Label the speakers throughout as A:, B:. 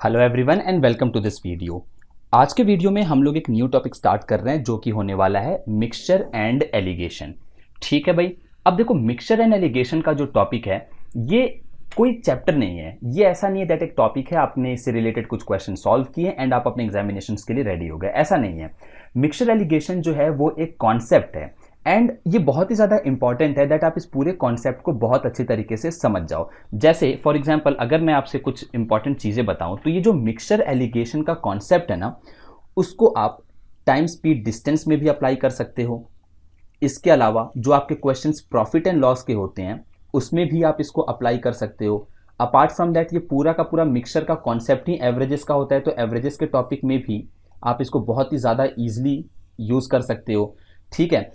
A: Hello everyone and welcome to this video. आज के video में हम लोग एक न्यू टॉपिक स्टार्ट कर रहे हैं जो कि होने वाला है मिक्सचर एंड एलिगेशन। ठीक है भाई, अब देखो मिक्सचर एंड एलिगेशन का जो टॉपिक है ये कोई चैप्टर नहीं है। ये ऐसा नहीं है दैट एक टॉपिक है, आपने इससे रिलेटेड कुछ क्वेश्चन सॉल्व किए एंड आप अपने एग्जामिनेशन के लिए रेडी हो गए, ऐसा नहीं है। मिक्सचर एलिगेशन जो है वो एक कॉन्सेप्ट है एंड ये बहुत ही ज़्यादा इंपॉर्टेंट है दैट आप इस पूरे कॉन्सेप्ट को बहुत अच्छी तरीके से समझ जाओ। जैसे फॉर एग्जांपल अगर मैं आपसे कुछ इंपॉर्टेंट चीज़ें बताऊं तो ये जो मिक्सचर एलिगेशन का कॉन्सेप्ट है ना, उसको आप टाइम स्पीड डिस्टेंस में भी अप्लाई कर सकते हो। इसके अलावा जो आपके क्वेश्चंस प्रॉफिट एंड लॉस के होते हैं उसमें भी आप इसको अप्लाई कर सकते हो। अपार्ट फ्रॉम दैट ये पूरा का पूरा मिक्सचर का कॉन्सेप्ट ही एवरेजेस का होता है, तो एवरेजेस के टॉपिक में भी आप इसको बहुत ही ज़्यादा ईजिली यूज़ कर सकते हो। ठीक है,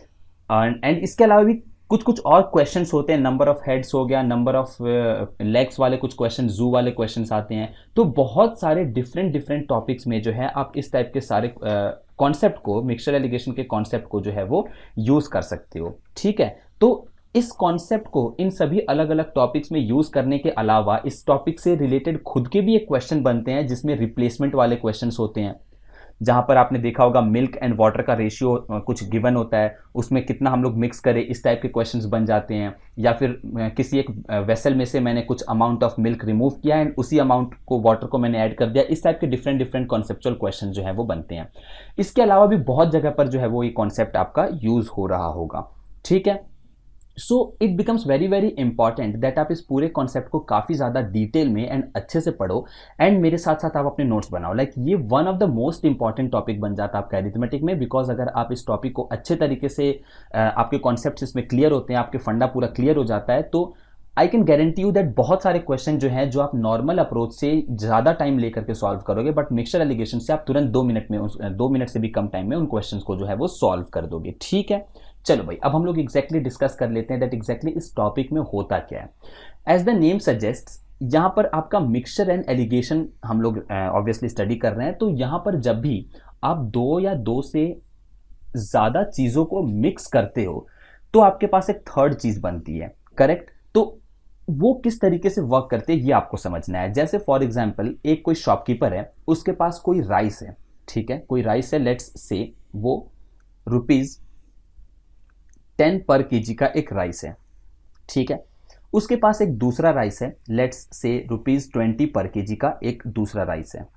A: एंड इसके अलावा भी कुछ कुछ और क्वेश्चंस होते हैं, नंबर ऑफ हेड्स हो गया, नंबर ऑफ लेग्स वाले कुछ क्वेश्चन, जू वाले क्वेश्चंस आते हैं। तो बहुत सारे डिफरेंट डिफरेंट टॉपिक्स में जो है आप इस टाइप के सारे कॉन्सेप्ट को, मिक्सचर एलिगेशन के कॉन्सेप्ट को जो है वो यूज़ कर सकते हो। ठीक है, तो इस कॉन्सेप्ट को इन सभी अलग अलग टॉपिक्स में यूज़ करने के अलावा इस टॉपिक से रिलेटेड खुद के भी एक क्वेश्चन बनते हैं जिसमें रिप्लेसमेंट वाले क्वेश्चंस होते हैं, जहां पर आपने देखा होगा मिल्क एंड वाटर का रेशियो कुछ गिवन होता है, उसमें कितना हम लोग मिक्स करें, इस टाइप के क्वेश्चंस बन जाते हैं। या फिर किसी एक वेसल में से मैंने कुछ अमाउंट ऑफ मिल्क रिमूव किया एंड उसी अमाउंट को वाटर को मैंने ऐड कर दिया, इस टाइप के डिफरेंट डिफरेंट कॉन्सेप्चुअल क्वेश्चन जो है वो बनते हैं। इसके अलावा भी बहुत जगह पर जो है वो ये कॉन्सेप्ट आपका यूज हो रहा होगा। ठीक है, so it becomes very very important that आप इस पूरे कॉन्सेप्ट को काफ़ी ज़्यादा डिटेल में एंड अच्छे से पढ़ो एंड मेरे साथ साथ आप अपने नोट्स बनाओ। ये one of the most important topic बन जाता है आपका अरिथमेटिक में, बिकॉज अगर आप इस टॉपिक को अच्छे तरीके से आपके कॉन्सेप्ट इसमें क्लियर होते हैं, आपके फंडा पूरा क्लियर हो जाता है, तो I can guarantee you that बहुत सारे क्वेश्चन जो हैं जो आप नॉर्मल अप्रोच से ज़्यादा टाइम लेकर के सॉल्व करोगे, बट मिक्सचर एलिगेशन से आप तुरंत 2 मिनट में 2 मिनट से भी कम टाइम में उन क्वेश्चन को जो है वो सॉल्व कर दोगे। ठीक है, चलो भाई, अब हम लोग एग्जैक्टली डिस्कस कर लेते हैं दैट एग्जैक्टली इस टॉपिक में होता क्या है। एज द नेम सजेस्ट, यहाँ पर आपका मिक्सचर एंड एलिगेशन हम लोग ऑब्वियसली स्टडी कर रहे हैं। तो यहाँ पर जब भी आप दो या दो से ज़्यादा चीज़ों को मिक्स करते हो तो आपके पास एक थर्ड चीज़ बनती है, करेक्ट? तो वो किस तरीके से वर्क करते हैं ये आपको समझना है। जैसे फॉर एग्जाम्पल एक कोई शॉपकीपर है, उसके पास कोई राइस है। ठीक है, कोई राइस है, लेट्स से वो ₹10 पर केजी का एक राइस है। ठीक है, उसके पास एक दूसरा राइस है, लेट्स से ₹20 पर केजी का एक दूसरा राइस है।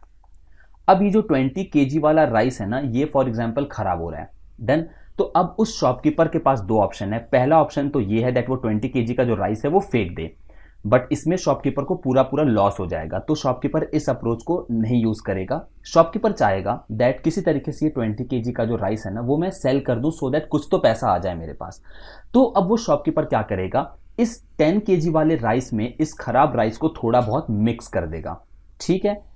A: अब ये जो 20 केजी वाला राइस है ना, ये फॉर एग्जाम्पल खराब हो रहा है। डन। तो अब उस शॉपकीपर के पास दो ऑप्शन है। पहला ऑप्शन तो ये है दैट वो 20 केजी का जो राइस है वो फेंक दे, बट इसमें शॉपकीपर को पूरा पूरा लॉस हो जाएगा, तो शॉपकीपर इस अप्रोच को नहीं यूज करेगा। शॉपकीपर चाहेगा दैट किसी तरीके से ये 20 केजी का जो राइस है ना वो मैं सेल कर दूं सो दैट कुछ तो पैसा आ जाए मेरे पास। तो अब वो शॉपकीपर क्या करेगा, इस 10 केजी वाले राइस में इस खराब राइस को थोड़ा बहुत मिक्स कर देगा। ठीक है,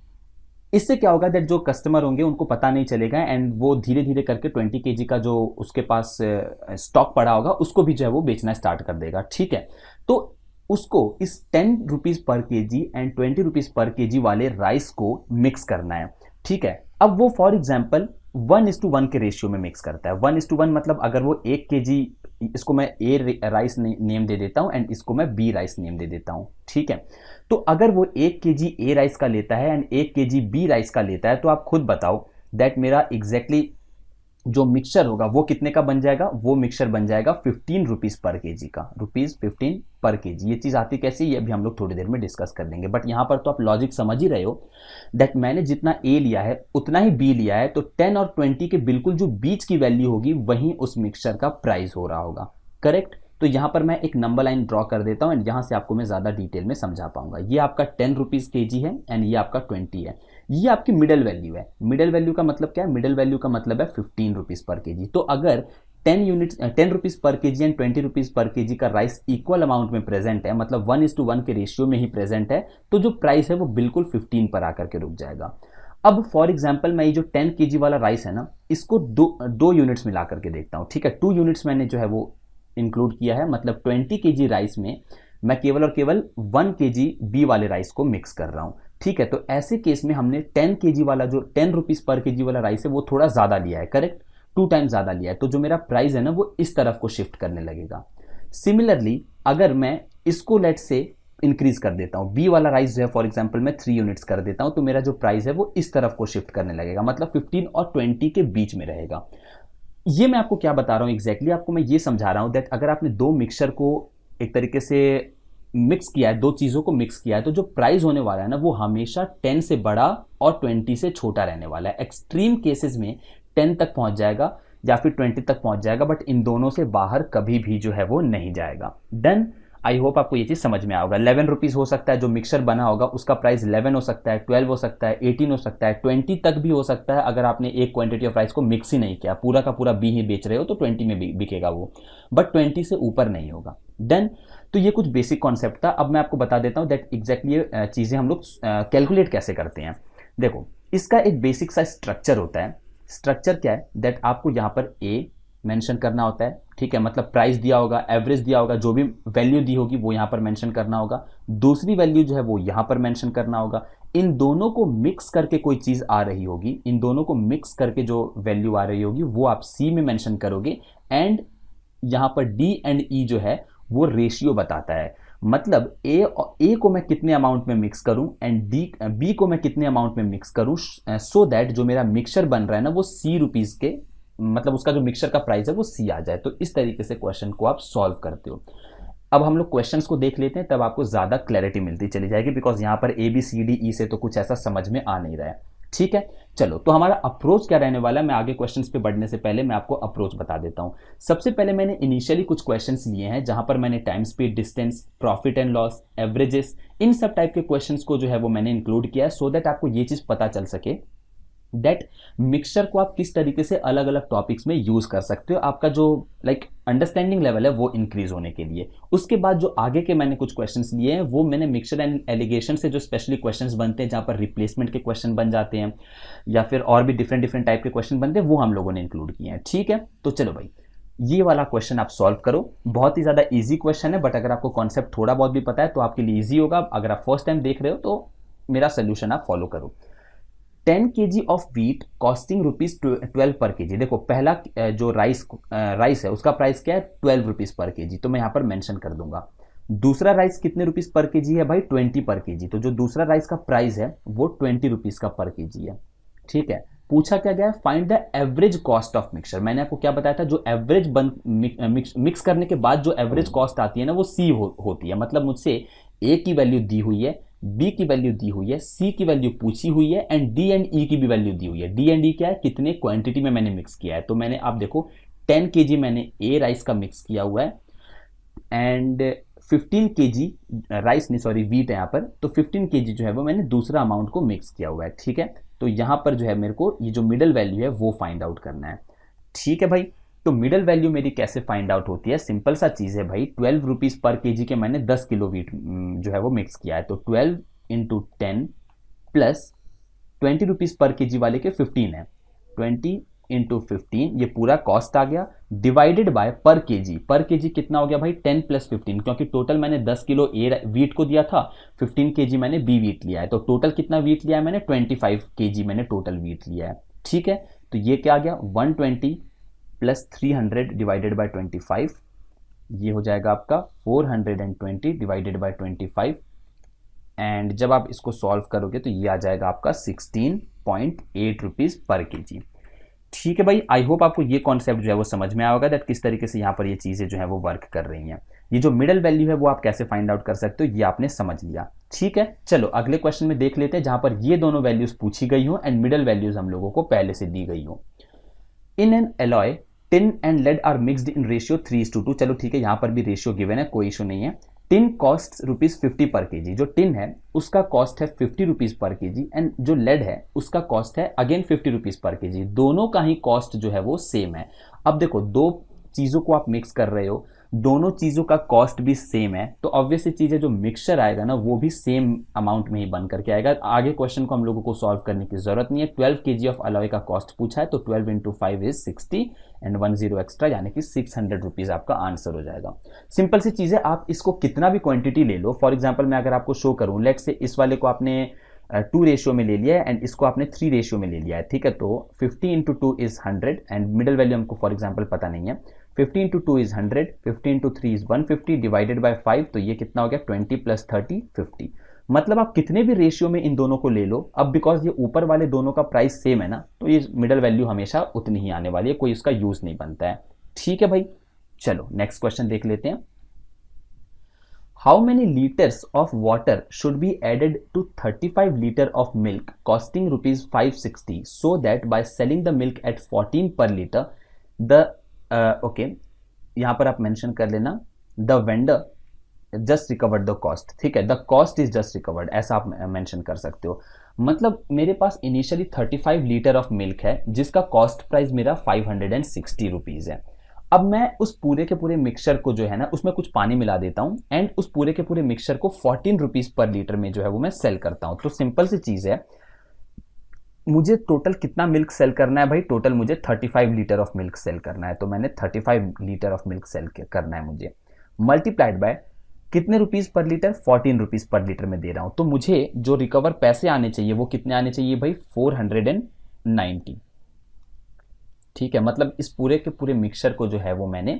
A: इससे क्या होगा दैट जो कस्टमर होंगे उनको पता नहीं चलेगा एंड वो धीरे धीरे करके 20 केजी का जो उसके पास स्टॉक पड़ा होगा उसको भी जो है वो बेचना स्टार्ट कर देगा। ठीक है, तो उसको इस 10 rupees per KG and 20 rupees per KG वाले राइस को मिक्स करना है। ठीक है, अब वो फॉर एग्जाम्पल 1:1 के रेशियो में मिक्स करता है। 1:1 मतलब अगर वो 1 केजी, इसको मैं ए राइस नेम दे देता हूं एंड इसको मैं बी राइस नेम दे देता हूं। ठीक है, तो अगर वो 1 केजी ए राइस का लेता है एंड 1 केजी बी राइस का लेता है, तो आप खुद बताओ दैट मेरा एग्जैक्टली जो मिक्सचर होगा वो कितने का बन जाएगा। वो मिक्सचर बन जाएगा 15 रुपीज पर केजी का, ₹15 पर केजी। ये चीज आती कैसे, ये अभी हम लोग थोड़ी देर में डिस्कस कर लेंगे, बट यहां पर तो आप लॉजिक समझ ही रहे हो दैट मैंने जितना ए लिया है उतना ही बी लिया है, तो 10 और 20 के बिल्कुल जो बीच की वैल्यू होगी वहीं उस मिक्सचर का प्राइस हो रहा होगा, करेक्ट? तो यहां पर मैं एक नंबर लाइन ड्रॉ कर देता हूं एंड यहां से आपको मैं ज्यादा डिटेल में समझा पाऊंगा। ये आपका 10 रुपीज केजी है एंड ये आपका 20 है। ये आपकी मिडल वैल्यू है। मिडल वैल्यू का मतलब क्या है, मिडल वैल्यू का मतलब है 15 रुपीज पर केजी। तो अगर 10 rupees per KG and 20 rupees per KG का राइस इक्वल अमाउंट में प्रेजेंट है, मतलब 1:1 के रेशियो में ही प्रेजेंट है, तो जो प्राइस है वो बिल्कुल 15 पर आकर के रुक जाएगा। अब फॉर एग्जाम्पल मैं ये जो 10 केजी वाला राइस है ना, इसको दो यूनिट्स मिला करके देखता हूँ। ठीक है, 2 यूनिट्स मैंने जो है वो इंक्लूड किया है, मतलब 20 केजी राइस में मैं केवल और केवल 1 केजी बी वाले राइस को मिक्स कर रहा हूँ। ठीक है, तो ऐसे केस में हमने 10 केजी वाला जो 10 रुपीज पर केजी वाला राइस है वो थोड़ा ज्यादा लिया है, करेक्ट? 2 टाइम्स ज्यादा लिया है, तो जो मेरा प्राइस है ना वो इस तरफ को शिफ्ट करने लगेगा। सिमिलरली अगर मैं इसको लेट से इंक्रीज कर देता हूँ, बी वाला राइस जो है फॉर एग्जांपल मैं 3 यूनिट्स कर देता हूँ, तो मेरा जो प्राइस है वो इस तरफ को शिफ्ट करने लगेगा, मतलब 15 और 20 के बीच में रहेगा। ये मैं आपको क्या बता रहा हूँ एग्जैक्टली आपको मैं ये समझा रहा हूँ दैट अगर आपने दो मिक्सचर को एक तरीके से मिक्स किया है, दो चीज़ों को मिक्स किया है, तो जो प्राइस होने वाला है ना वो हमेशा 10 से बड़ा और 20 से छोटा रहने वाला है। एक्सट्रीम केसेस में 10 तक पहुंच जाएगा या फिर 20 तक पहुंच जाएगा, बट इन दोनों से बाहर कभी भी जो है वो नहीं जाएगा। डन। आई होप आपको ये चीज़ समझ में आएगा। 11 रुपीज़ हो सकता है, जो मिक्सचर बना होगा उसका प्राइस 11 हो सकता है, 12 हो सकता है, 18 हो सकता है, 20 तक भी हो सकता है। अगर आपने एक क्वांटिटी ऑफ राइस को मिक्स ही नहीं किया, पूरा का पूरा बी ही बेच रहे हो, तो 20 में बिकेगा वो, बट 20 से ऊपर नहीं होगा। डन। तो ये कुछ बेसिक कॉन्सेप्ट था। अब मैं आपको बता देता हूँ दैट एग्जैक्टली ये चीज़ें हम लोग कैलकुलेट कैसे करते हैं। देखो, इसका एक बेसिक सा स्ट्रक्चर होता है। स्ट्रक्चर क्या है दैट आपको यहाँ पर ए मेंशन करना होता है, ठीक है, मतलब प्राइस दिया होगा, एवरेज दिया होगा, जो भी वैल्यू दी होगी वो यहाँ पर मेंशन करना होगा। दूसरी वैल्यू जो है वो यहाँ पर मेंशन करना होगा। इन दोनों को मिक्स करके कोई चीज़ आ रही होगी, इन दोनों को मिक्स करके जो वैल्यू आ रही होगी वो आप सी में मेंशन करोगे। एंड यहाँ पर डी एंड ई जो है वो रेशियो बताता है, मतलब ए को मैं कितने अमाउंट में मिक्स करूं एंड बी को मैं कितने अमाउंट में मिक्स करूं, सो दैट जो मेरा मिक्सचर बन रहा है ना वो सी रुपीज़ के, मतलब उसका जो मिक्सचर का प्राइस है वो सी आ जाए। तो इस तरीके से क्वेश्चन को आप सॉल्व करते हो। अब हम लोग क्वेश्चंस को देख लेते हैं, तब आपको ज़्यादा क्लैरिटी मिलती चली जाएगी, बिकॉज यहाँ पर A B C D E से तो कुछ ऐसा समझ में आ नहीं रहा है। ठीक है, चलो, तो हमारा अप्रोच क्या रहने वाला है, मैं आगे क्वेश्चंस पे बढ़ने से पहले मैं आपको अप्रोच बता देता हूँ। सबसे पहले मैंने इनिशियली कुछ क्वेश्चंस लिए हैं जहां पर मैंने time, speed, distance, profit and loss, averages, इन सब टाइप के क्वेश्चंस को जो है वो मैंने इंक्लूड किया है, सो दैट आपको ये चीज़ पता चल सके दैट मिक्सचर को आप किस तरीके से अलग अलग टॉपिक्स में यूज कर सकते हो, आपका जो अंडरस्टैंडिंग लेवल है वो इंक्रीज होने के लिए। उसके बाद जो आगे के मैंने कुछ क्वेश्चंस लिए हैं वो मैंने मिक्सचर एंड एलिगेशन से जो स्पेशली क्वेश्चंस बनते हैं जहां पर रिप्लेसमेंट के क्वेश्चन बन जाते हैं या फिर और भी डिफरेंट डिफरेंट टाइप के क्वेश्चन बनते हैं, वो हम लोगों ने इंक्लूड किए हैं। ठीक है, तो चलो भाई, ये वाला क्वेश्चन आप सॉल्व करो। बहुत ही ज़्यादा ईजी क्वेश्चन है, बट अगर आपको कॉन्सेप्ट थोड़ा बहुत भी पता है तो आपके लिए ईजी होगा। अगर आप फर्स्ट टाइम देख रहे हो तो मेरा सोल्यूशन आप फॉलो करो। 10 kg ऑफ व्हीट कॉस्टिंग ₹12 पर केजी। देखो, पहला जो राइस है उसका प्राइस क्या है, 12 रुपीज पर केजी, तो मैं यहाँ पर मेंशन कर दूंगा। दूसरा राइस कितने रुपीज पर केजी है भाई, 20 पर केजी, तो जो दूसरा राइस का प्राइस है वो 20 रुपीज का पर केजी है। ठीक है, पूछा क्या गया है, find the average cost of mixture. मैंने आपको क्या बताया था, जो एवरेज मिक्स करने के बाद जो एवरेज कॉस्ट आती है ना वो सी होती है, मतलब मुझसे ए की वैल्यू दी हुई है, बी की वैल्यू दी हुई है, सी की वैल्यू पूछी हुई है, एंड डी एंड ई की भी वैल्यू दी हुई है। डी एंड ई क्या है, कितने क्वांटिटी में मैंने मिक्स किया है। तो मैंने आप देखो 10 kg मैंने ए राइस का मिक्स किया हुआ है एंड 15 kg राइस नहीं सॉरी व्हीट है यहाँ पर, तो 15 kg जो है वो मैंने दूसरा अमाउंट को मिक्स किया हुआ है। ठीक है, तो यहाँ पर जो है मेरे को ये जो मिडल वैल्यू है वो फाइंड आउट करना है। ठीक है भाई, तो मिडल वैल्यू मेरी कैसे फाइंड आउट होती है, सिंपल सा चीज़ है भाई, 12 रुपीज़ पर केजी के मैंने 10 किलो व्हीट जो है वो मिक्स किया है, तो 12 इंटू 10 प्लस 20 रुपीज़ पर केजी वाले के 15 है, 20 इंटू 15 ये पूरा कॉस्ट आ गया, डिवाइडेड बाय पर केजी कितना हो गया भाई, 10 प्लस 15, क्योंकि टोटल मैंने 10 किलो ए व्हीट को दिया था, 15 केजी मैंने बी व्हीट लिया है, तो टोटल कितना व्हीट लिया है मैंने, 25 केजी मैंने टोटल व्हीट लिया है। ठीक है, तो ये क्या आ गया, 120 प्लस 300 डिवाइडेड बाय 25, ये हो जाएगा आपका 420 डिवाइडेड बाय 25, एंड जब आप इसको सॉल्व करोगे तो ये आ जाएगा आपका 16.8 रुपीज़ पर केजी। ठीक है भाई, आई होप आपको ये कॉन्सेप्ट जो है वो समझ में आएगा दैट किस तरीके से यहाँ पर ये चीज़ें जो है वो वर्क कर रही हैं। ये जो मिडल वैल्यू है वो आप कैसे फाइंड आउट कर सकते हो ये आपने समझ लिया। ठीक है, चलो अगले क्वेश्चन में देख लेते हैं जहाँ पर ये दोनों वैल्यूज पूछी गई हो एंड मिडल वैल्यूज हम लोगों को पहले से दी गई हो। In an alloy tin and lead are mixed in ratio 3:2। चलो ठीक है, यहाँ पर भी रेशियो गिवन है, कोई इशू नहीं है। टिन कॉस्ट ₹50 पर केजी, जो टिन है उसका कॉस्ट है 50 रुपीज़ पर केजी, एंड जो लेड है उसका कॉस्ट है अगेन 50 रुपीज़ पर केजी। दोनों का ही कॉस्ट जो है वो सेम है। अब देखो, दो चीज़ों को आप मिक्स कर रहे हो, दोनों चीज़ों का कॉस्ट भी सेम है, तो ऑब्वियसली चीज़ है जो मिक्सचर आएगा ना वो भी सेम अमाउंट में ही बन करके आएगा। आगे क्वेश्चन को हम लोगों को सॉल्व करने की जरूरत नहीं है। 12 kg ऑफ अलॉय का कॉस्ट पूछा है, तो 12 इंटू 5 इज 60 एंड 10 एक्स्ट्रा, यानी कि 600 रुपीज़ आपका आंसर हो जाएगा। सिंपल सी चीज़ है, आप इसको कितना भी क्वांटिटी ले लो। फॉर एग्जाम्पल मैं अगर आपको शो करूँ, लेट से इस वाले को आपने 2 रेशियो में ले लिया है एंड इसको आपने 3 रेशियो में ले लिया है। ठीक है, तो 50 into 2 is 100 and middle value हमको फॉर एग्जाम्पल पता नहीं है, 50 into 2 is 100, 50 into 3 is 150 divided by 5, तो ये कितना हो गया 20 प्लस 30 50। मतलब आप कितने भी रेशियो में इन दोनों को ले लो, अब बिकॉज ये ऊपर वाले दोनों का प्राइस सेम है ना, तो ये मिडल वैल्यू हमेशा उतनी ही आने वाली है, कोई इसका यूज नहीं बनता है। ठीक है भाई, चलो नेक्स्ट क्वेश्चन देख लेते हैं। How many liters of water should be added to 35 liter of milk costing rupees 560 so that by selling the milk at 14 per liter the okay, यहाँ पर आप मेंशन कर लेना the vendor just recovered the cost। ठीक है, the cost is just recovered, ऐसा आप mention कर सकते हो। मतलब मेरे पास इनिशियली 35 लीटर ऑफ मिल्क है जिसका कॉस्ट प्राइस मेरा 560 रुपीज है। अब मैं उस पूरे के पूरे मिक्सचर को जो है ना उसमें कुछ पानी मिला देता हूं एंड उस पूरे के पूरे मिक्सचर को 14 रुपीज पर लीटर में जो है वो मैं सेल करता हूं। तो सिंपल सी चीज है, मुझे टोटल कितना मिल्क सेल करना है भाई, टोटल मुझे 35 लीटर ऑफ मिल्क सेल करना है, तो मैंने 35 लीटर ऑफ मिल्क सेल करना है मुझे, मल्टीप्लाइड बाय कितने rupees per litre, 14 rupees per litre में दे रहा हूं। तो मुझे जो रिकवर पैसे आने चाहिए वो कितने आने चाहिए भाई, 490। ठीक है, मतलब इस पूरे के पूरे मिक्सचर को जो है वो मैंने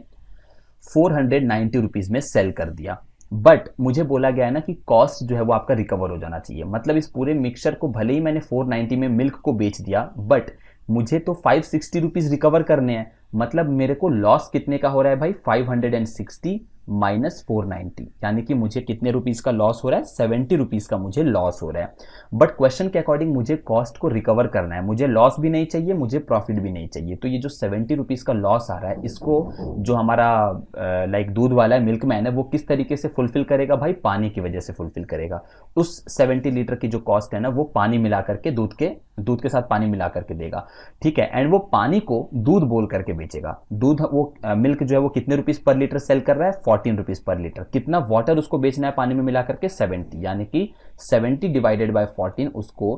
A: 490 रुपीज में सेल कर दिया। बट मुझे बोला गया है ना कि कॉस्ट जो है वो आपका रिकवर हो जाना चाहिए। मतलब इस पूरे मिक्सचर को भले ही मैंने 490 में मिल्क को बेच दिया, बट मुझे तो 560 रुपीज रिकवर करने हैं। मतलब मेरे को लॉस कितने का हो रहा है भाई, 560 माइनस 490, यानी कि मुझे कितने रुपीज का लॉस हो रहा है, 70 रुपीज का मुझे लॉस हो रहा है। बट क्वेश्चन के अकॉर्डिंग मुझे कॉस्ट को रिकवर करना है, मुझे लॉस भी नहीं चाहिए, मुझे प्रॉफिट भी नहीं चाहिए। तो ये जो 70 रुपीज का लॉस आ रहा है, इसको जो हमारा लाइक दूध वाला है, मिल्क मैन है, वो किस तरीके से फुलफिल करेगा भाई, पानी की वजह से फुलफिल करेगा। उस 70 लीटर की जो कॉस्ट है ना वो पानी मिला करके दूध के साथ पानी मिला करके देगा। ठीक है, एंड वो पानी को दूध बोल करके बेचेगा। दूध वो मिल्क जो है वो कितने रुपीज पर लीटर सेल कर रहा है, 14 रुपीज पर लीटर। कितना वाटर उसको बेचना है पानी में मिला करके, 70, यानी कि 70 डिवाइडेड बाय 14, उसको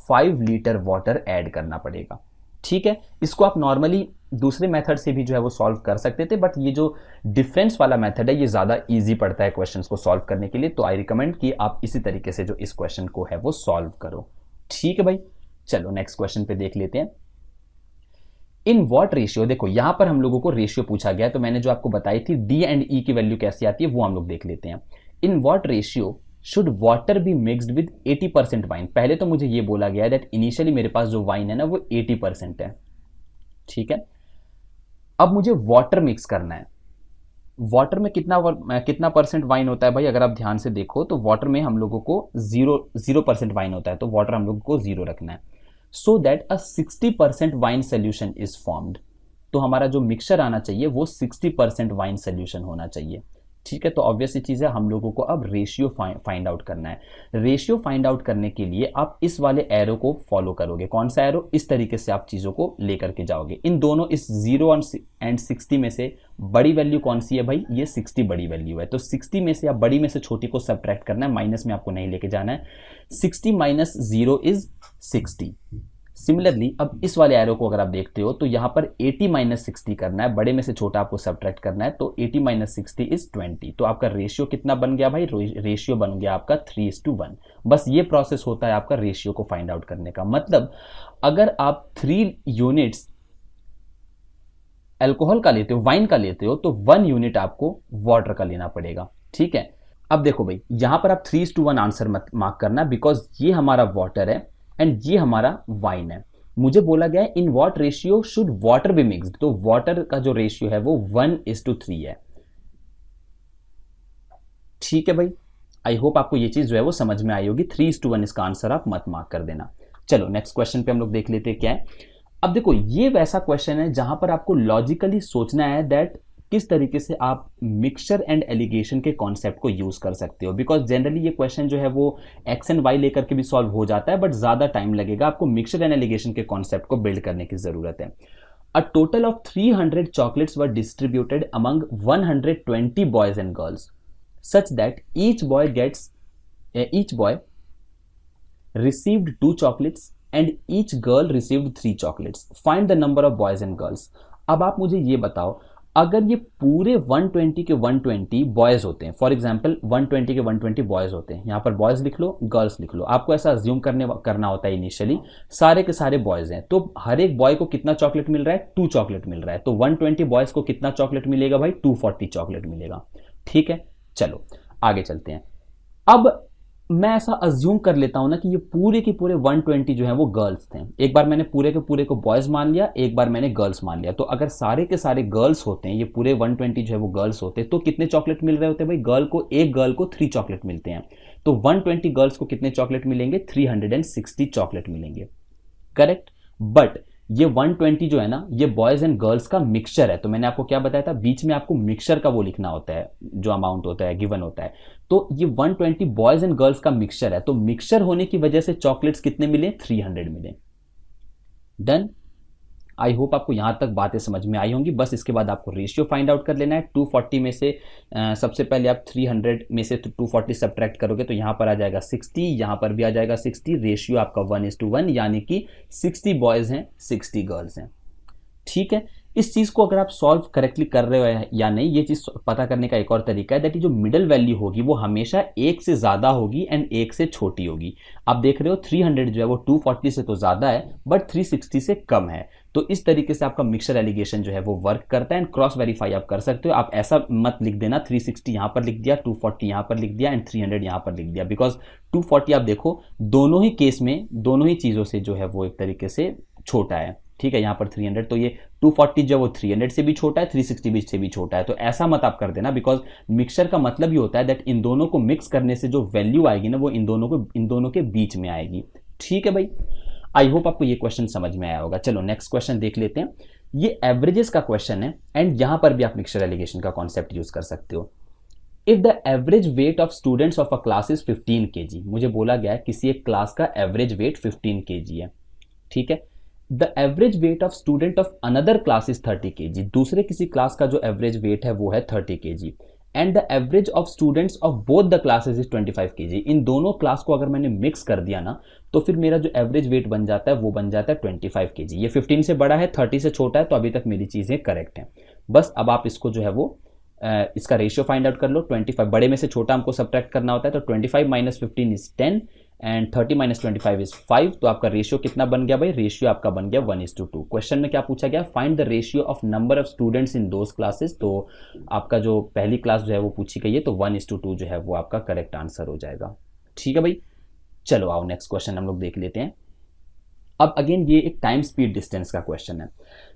A: 5 लीटर वाटर ऐड करना पड़ेगा। ठीक है, इसको आप नॉर्मली दूसरे मेथड से भी जो है वो सॉल्व कर सकते थे, बट ये जो डिफरेंस वाला मेथड है ये ज्यादा इजी पड़ता है क्वेश्चंस को सॉल्व करने के लिए। तो आई रिकमेंड कि आप इसी तरीके से जो इस क्वेश्चन को है वो सॉल्व करो। ठीक है भाई, चलो नेक्स्ट क्वेश्चन पे देख लेते हैं। इन वॉट रेशियो, देखो यहां पर हम लोगों को रेशियो पूछा गया है, तो मैंने जो आपको बताई थी डी एंड ई की वैल्यू कैसी आती है वो हम लोग देख लेते हैं। In what ratio should water be mixed with 80% wine. पहले तो मुझे ये बोला गया है दैट इनिशियली मेरे पास जो वाइन है ना वो 80% है। ठीक है, अब मुझे वाटर मिक्स करना है। वाटर में कितना परसेंट वाइन होता है भाई, अगर आप ध्यान से देखो तो वाटर में हम लोगों को 0% वाइन होता है, तो वाटर हम लोगों को 0 रखना है, so that a 60% wine solution is formed. तो हमारा जो मिक्सचर आना चाहिए वो 60% वाइन सोल्यूशन होना चाहिए। ठीक है, तो ऑब्वियस ही चीज है, हम लोगों को अब रेशियो फाइंड आउट करना है। रेशियो फाइंड आउट करने के लिए आप इस वाले एरो को फॉलो करोगे। कौन सा एरो, इस तरीके से आप चीजों को लेकर के जाओगे। इन दोनों, इस 0 एंड 60 में से बड़ी वैल्यू कौन सी है भाई, ये 60 बड़ी वैल्यू है। तो 60 में से आप बड़ी में से छोटी को सब्ट्रैक्ट करना है, माइनस में आपको नहीं लेके जाना है। 60 माइनस 0 इज 60। सिमिलरली अब इस वाले एरो को अगर आप देखते हो तो यहां पर 80 माइनस 60 करना है, बड़े में से छोटा आपको सब्ट्रैक्ट करना है, तो 80 माइनस 60 इज 20। तो आपका रेशियो कितना बन गया भाई, रेशियो बन गया आपका 3:1। बस ये प्रोसेस होता है आपका रेशियो को फाइंड आउट करने का। मतलब अगर आप 3 यूनिट्स अल्कोहल का लेते हो, वाइन का लेते हो, तो 1 यूनिट आपको वाटर का लेना पड़ेगा। ठीक है, अब देखो भाई यहां पर आप 3:1 आंसर मत मार्क करना, बिकॉज ये हमारा वाटर है एंड ये हमारा वाइन है। मुझे बोला गया है in what ratio should water be mixed, तो वाटर का जो रेशियो है वो 1:3 है। ठीक है भाई, आई होप आपको ये चीज जो है वो समझ में आई होगी। 3:1 इसका आंसर आप मत मार्क कर देना। चलो नेक्स्ट क्वेश्चन पे हम लोग देख लेते हैं क्या है। अब देखो ये वैसा क्वेश्चन है जहां पर आपको लॉजिकली सोचना है दैट किस तरीके से आप मिक्सचर एंड एलिगेशन के कॉन्सेप्ट को यूज कर सकते हो। बिकॉज जनरली ये क्वेश्चन जो है वो एक्स एंड वाई लेकर के भी सॉल्व हो जाता है, बट ज्यादा टाइम लगेगा। आपको मिक्सचर एंड एलिगेशन के कॉन्सेप्ट को बिल्ड करने की जरूरत है। A total of 300 chocolates were distributed among 120 boys and girls such that each boy received 2 chocolates and each girl received 3 chocolates. Find the number of boys and girls. अब आप मुझे ये बताओ, अगर ये पूरे 120 के 120 बॉयज होते हैं, फॉर एग्जांपल 120 के 120 बॉयज होते हैं, यहां पर बॉयज लिख लो, गर्ल्स लिख लो, आपको ऐसा अज्यूम करना होता है इनिशियली सारे के सारे बॉयज हैं, तो हर एक बॉय को कितना चॉकलेट मिल रहा है, 2 चॉकलेट मिल रहा है, तो 120 बॉयज को कितना चॉकलेट मिलेगा भाई, 240 चॉकलेट मिलेगा। ठीक है, चलो आगे चलते हैं। अब मैं ऐसा अज्यूम कर लेता हूं ना कि ये पूरे के पूरे 120 जो है वो गर्ल्स थे। एक बार मैंने पूरे के पूरे को बॉयज मान लिया, एक बार मैंने गर्ल्स मान लिया, तो अगर सारे के सारे गर्ल्स होते हैं, ये पूरे 120 जो है वो गर्ल्स होते हैं, तो कितने चॉकलेट मिल रहे होते हैं भाई, एक गर्ल को 3 चॉकलेट मिलते हैं, तो 120 गर्ल्स को कितने चॉकलेट मिलेंगे, 360 चॉकलेट मिलेंगे। करेक्ट। बट ये 120 जो है ना, ये बॉयज एंड गर्ल्स का मिक्सचर है, तो मैंने आपको क्या बताया था, बीच में आपको मिक्सचर का वो लिखना होता है, जो अमाउंट होता है गिवन होता है, तो ये 120 बॉयज एंड गर्ल्स का मिक्सचर है, तो मिक्सचर होने की वजह से चॉकलेट्स कितने मिले, 300 मिले। डन। आई होप आपको यहां तक बातें समझ में आई होंगी। बस इसके बाद आपको रेशियो फाइंड आउट कर लेना है। 240 में से सबसे पहले आप 300 में से 240 सब्ट्रैक्ट करोगे तो यहां पर आ जाएगा 60, यहां पर भी आ जाएगा 60, रेशियो आपका 1:1, यानी कि 60 बॉयज हैं, 60 गर्ल्स हैं। ठीक है, इस चीज को अगर आप सॉल्व करेक्टली कर रहे हो या नहीं, ये चीज पता करने का एक और तरीका है, दैट जो मिडिल वैल्यू होगी वो हमेशा 1 से ज्यादा होगी एंड 1 से छोटी होगी। आप देख रहे हो 300 जो है वो 240 से तो ज्यादा है बट 360 से कम है, तो इस तरीके से आपका मिक्सचर एलिगेशन जो है वो वर्क करता है एंड क्रॉस वेरीफाई आप कर सकते हो। आप ऐसा मत लिख देना 360 यहां पर लिख दिया, 240 यहां पर लिख दिया एंड 300 यहां पर लिख दिया, बिकॉज 240 आप देखो दोनों ही केस में दोनों ही चीजों से जो है वो एक तरीके से छोटा है। ठीक है, यहां पर 300, तो ये 240 जो है वो 300 से भी छोटा है, 360 भी से भी छोटा है, तो ऐसा मत आप कर देना, बिकॉज मिक्सचर का मतलब ही होता है दैट इन दोनों को मिक्स करने से जो वैल्यू आएगी ना वो इन दोनों के बीच में आएगी। ठीक है भाई, आई होप आपको ये क्वेश्चन समझ में आया होगा। चलो नेक्स्ट क्वेश्चन देख लेते हैं। ये एवरेजेस का क्वेश्चन है एंड यहां पर भी आप मिक्सचर एलिगेशन का कॉन्सेप्ट यूज कर सकते हो। If the average weight of students of a class is 15 kg, मुझे बोला गया है किसी एक क्लास का एवरेज वेट 15 kg है। ठीक है, the average weight of student of another class is 30 kg, दूसरे किसी क्लास का जो एवरेज वेट है वो है 30 kg, and the average of students of both the classes is 25 kg। इन दोनों क्लास को अगर मैंने मिक्स कर दिया ना तो फिर मेरा जो एवरेज वेट बन जाता है वो बन जाता है 25 kg। ये 15 से बड़ा है, 30 से छोटा है, तो अभी तक मेरी चीजें करेक्ट हैं। बस अब आप इसको जो है वो इसका रेशियो फाइंड आउट कर लो। 25 बड़े में से छोटा हमको सब्ट्रैक्ट करना होता है, तो 25 - 15 इज 10 एंड 30 - 25 इज 5, तो आपका रेशियो कितना बन गया भाई, रेशियो आपका बन गया 1:2। क्वेश्चन में क्या पूछा गया, find the ratio of number of students in those classes, तो आपका जो पहली क्लास जो है वो पूछी गई है, तो 1:2 जो है वो आपका करेक्ट आंसर हो जाएगा। ठीक है भाई, चलो आओ नेक्स्ट क्वेश्चन हम लोग देख लेते हैं। अब अगेन ये एक टाइम स्पीड डिस्टेंस का क्वेश्चन है,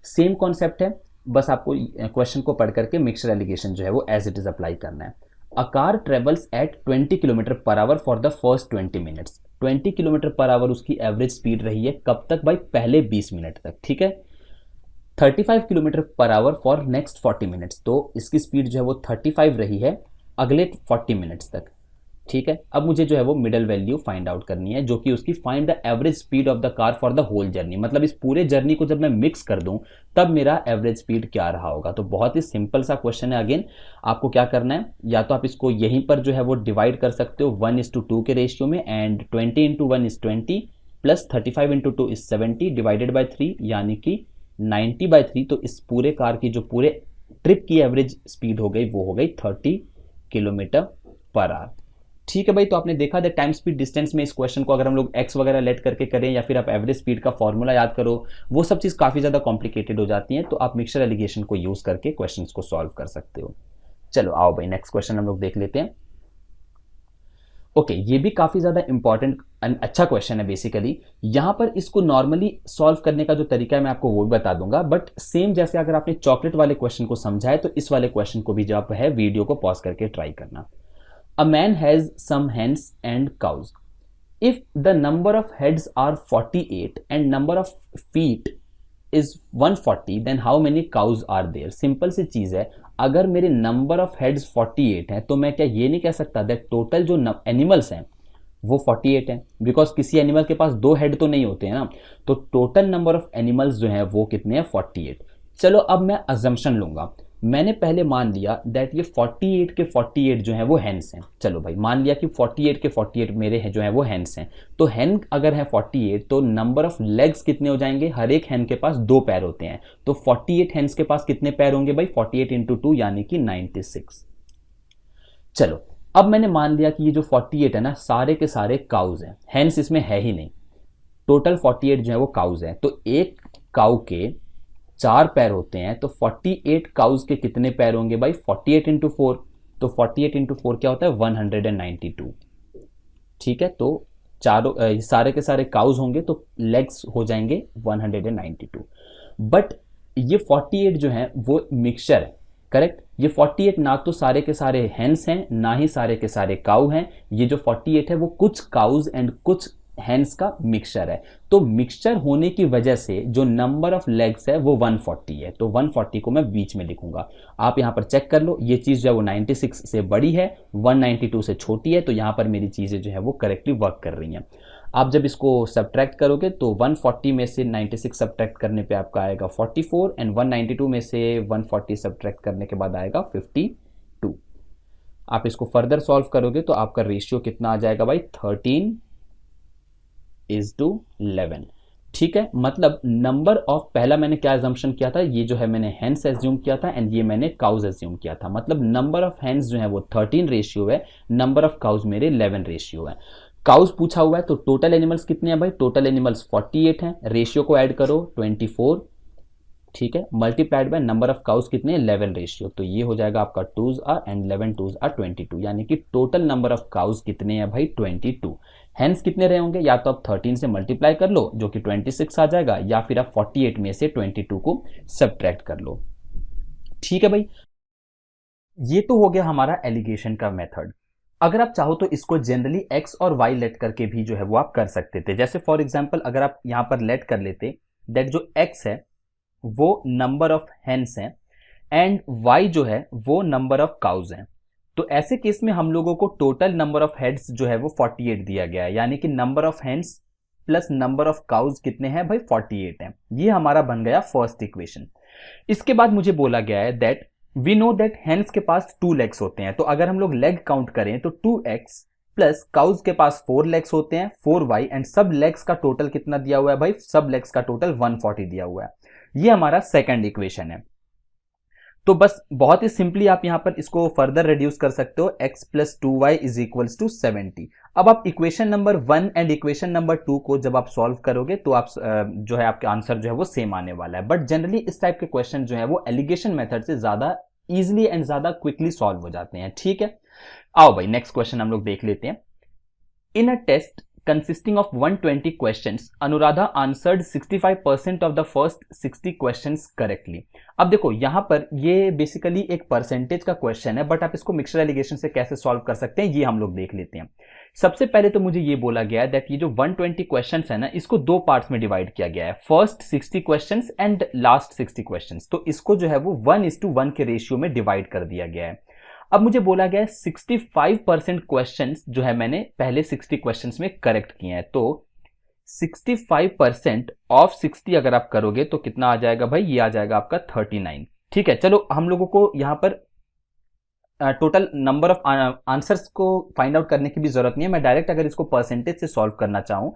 A: सेम कॉन्सेप्ट है, बस आपको क्वेश्चन को पढ़ करके मिक्सचर एलिगेशन जो है वो एज इट इज अप्लाई करना है। A car travels eight 20 km/h for the first 20 minutes. 20 km/h उसकी एवरेज स्पीड रही है, कब तक भाई, पहले 20 मिनट तक। ठीक है, 35 km/h फॉर नेक्स्ट 40 मिनट्स, तो इसकी स्पीड जो है वो 35 रही है अगले 40 मिनट्स तक। ठीक है, अब मुझे जो है वो मिडल वैल्यू फाइंड आउट करनी है, जो कि उसकी find the average speed of the car for the whole journey, मतलब इस पूरे जर्नी को जब मैं मिक्स कर दूं तब मेरा एवरेज स्पीड क्या रहा होगा। तो बहुत ही सिंपल सा क्वेश्चन है। अगेन आपको क्या करना है, या तो आप इसको यहीं पर जो है वो डिवाइड कर सकते हो 1:2 के रेशियो में, and 20 × 1 is 20 plus 35 × 2 is 70 divided by 3 यानी कि 90/3, तो इस पूरे कार की जो पूरे ट्रिप की एवरेज स्पीड हो गई वो हो गई 30 km/h। ठीक है भाई, तो आपने देखा टाइम स्पीड डिस्टेंस में इस क्वेश्चन को अगर हम लोग एक्स वगैरह लेट करके करें या फिर आप एवरेज स्पीड का फॉर्मूला याद करो, वो सब चीज काफी ज्यादा कॉम्प्लिकेटेड हो जाती है, तो आप मिक्सचर एलिगेशन को यूज करके क्वेश्चंस को सॉल्व कर सकते हो। चलो आओ भाई नेक्स्ट क्वेश्चन हम लोग देख लेते हैं। ओके, ये भी काफी ज्यादा इंपॉर्टेंट अच्छा क्वेश्चन है। बेसिकली यहां पर इसको नॉर्मली सॉल्व करने का जो तरीका है मैं आपको वो भी बता दूंगा, बट सेम जैसे अगर आपने चॉकलेट वाले क्वेश्चन को समझा है तो इस वाले क्वेश्चन को भी जो आप है वीडियो को पॉज करके ट्राई करना। A man has some hens and cows. If the number of heads are 48 and number of feet is 140, then how many cows are there? Simple सी चीज है, अगर मेरे नंबर ऑफ हेड्स 48 है तो मैं क्या ये नहीं कह सकता दैट टोटल जो एनिमल्स हैं वो 48 हैं, बिकॉज किसी एनिमल के पास 2 हेड तो नहीं होते हैं ना, तो टोटल नंबर ऑफ एनिमल्स जो है वो कितने हैं, 48। चलो अब मैं अजम्पशन लूंगा, मैंने पहले मान लिया दैट ये 48 के 48 जो हैं वो हेन्स हैं। चलो भाई मान लिया कि 48 के 48 मेरे हैं जो हैं वो हेन्स हैं। तो हेन अगर है 48 तो नंबर ऑफ लेग्स कितने हो जाएंगे, हर एक हेन के पास 2 पैर होते हैं, तो 48 हेन्स के पास कितने पैर होंगे भाई, 48 इंटू 2 यानी कि 96। चलो अब मैंने मान लिया कि ये जो 48 है ना सारे के सारे काउज हैं, हेन्स इसमें है ही नहीं, टोटल 48 जो है वो काउज हैं। तो एक काउ के 4 पैर होते हैं, तो 48 काउज के कितने पैर होंगे भाई, 48 इंटू 4, तो 48 इंटू 4 क्या होता है 192। ठीक है, तो चारों सारे के सारे काउज होंगे तो लेग्स हो जाएंगे 192। बट ये 48 जो है वो मिक्सचर है, करेक्ट। ये 48 ना तो सारे के सारे हेन्स हैं ना ही सारे के सारे काउ हैं, ये जो 48 है वो कुछ काउज एंड कुछ हेन्स का मिक्सचर है। तो मिक्सचर होने की वजह से जो नंबर ऑफ लेग्स है वो 140 है, तो 140 को मैं बीच में लिखूंगा। आप यहां पर चेक कर लो, ये चीज जो है वो 96 से बड़ी है, 192 से छोटी है, तो यहां पर मेरी चीजें जो है वो करेक्टली वर्क कर रही हैं। आप जब इसको सब्ट्रैक्ट करोगे तो 140 में से 96 सब्ट्रैक्ट करने पे आपका आएगा 44 एंड 192 में से 140 सब्ट्रैक्ट करने के बाद आएगा 52। आप इसको फर्दर सॉल्व करोगे तो आपका रेशियो कितना आ जाएगा भाई 13:11। ठीक है, मतलब नंबर ऑफ, पहला मैंने क्या एजम्पशन किया था, ये जो है मैंने हेन्स एज्यूम किया था एंड ये मैंने काउज एज्यूम किया था, मतलब नंबर ऑफ हेन्स जो है वो 13 रेशियो है, नंबर ऑफ काउज मेरे 11 रेशियो है। काउज पूछा हुआ है तो टोटल एनिमल्स कितने हैं भाई, टोटल एनिमल्स 48 हैं, रेशियो को ऐड करो 24, ठीक है, multiplied by number of cows कितने 11 रेशियो, तो ये हो जाएगा आपका 2s are and 11 2s are 22, यानी कि टोटल नंबर ऑफ काउज कितने हैं भाई 22। हेंस कितने रहे होंगे, या तो आप 13 से मल्टीप्लाई कर लो जो कि 26 आ जाएगा, या फिर आप 48 में से 22 को सब्ट्रैक्ट कर लो। ठीक है भाई, ये तो हो गया हमारा एलिगेशन का मेथड। अगर आप चाहो तो इसको जनरली एक्स और वाई लेट करके भी जो है वो आप कर सकते थे। जैसे फॉर एग्जांपल अगर आप यहां पर लेट कर लेते दैट जो एक्स है वो नंबर ऑफ हेन्स हैं एंड वाई जो है वो नंबर ऑफ काउज हैं, तो ऐसे केस में हम लोगों को टोटल नंबर ऑफ हेड्स जो है वो 48 दिया गया है, यानी कि number of hens plus number of cows कितने हैं भाई 48 हैं। ये हमारा बन गया फर्स्ट इक्वेशन। इसके बाद मुझे बोला गया है that we know that hens के पास 2 लेग्स होते हैं, तो अगर हम लोग लेग काउंट करें तो 2x प्लस काउज के पास 4 लेग्स होते हैं 4y एंड सब लेग्स का टोटल कितना दिया हुआ है भाई, सब लेग्स का टोटल 140 दिया हुआ है। ये हमारा सेकंड इक्वेशन है। तो बस बहुत ही सिंपली आप यहां पर इसको फर्दर रिड्यूस कर सकते हो, x plus 2y is equals to 70। अब आप equation number 1 and equation number 2 को जब आप सॉल्व करोगे तो आप जो है आपका आंसर जो है वो सेम आने वाला है। बट जनरली इस टाइप के क्वेश्चन जो है वो एलिगेशन मेथड से ज्यादा इजिली एंड ज्यादा क्विकली सॉल्व हो जाते हैं। ठीक है, आओ भाई नेक्स्ट क्वेश्चन हम लोग देख लेते हैं। इन a test consisting of 120 questions, Anuradha answered 65% of the first 60 questions correctly। अब देखो यहां पर ये बेसिकली एक परसेंटेज का क्वेश्चन है, बट आप इसको मिक्सचर एलिगेशन से कैसे सॉल्व कर सकते हैं ये हम लोग देख लेते हैं। सबसे पहले तो मुझे ये बोला गया है दैट ये जो 120 क्वेश्चंस है ना इसको 2 पार्ट्स में डिवाइड किया गया है, first 60 questions and last 60 questions. तो इसको जो है वो 1:1 के रेशियो में डिवाइड कर दिया गया है। अब मुझे बोला गया है 65% क्वेश्चंस जो है मैंने पहले 60 क्वेश्चंस में करेक्ट किए हैं, तो 65% ऑफ 60 अगर आप करोगे तो कितना आ जाएगा भाई, ये आ जाएगा आपका 39। ठीक है, चलो हम लोगों को यहां पर टोटल नंबर ऑफ आंसर्स को फाइंड आउट करने की भी जरूरत नहीं है, मैं डायरेक्ट अगर इसको परसेंटेज से सॉल्व करना चाहूं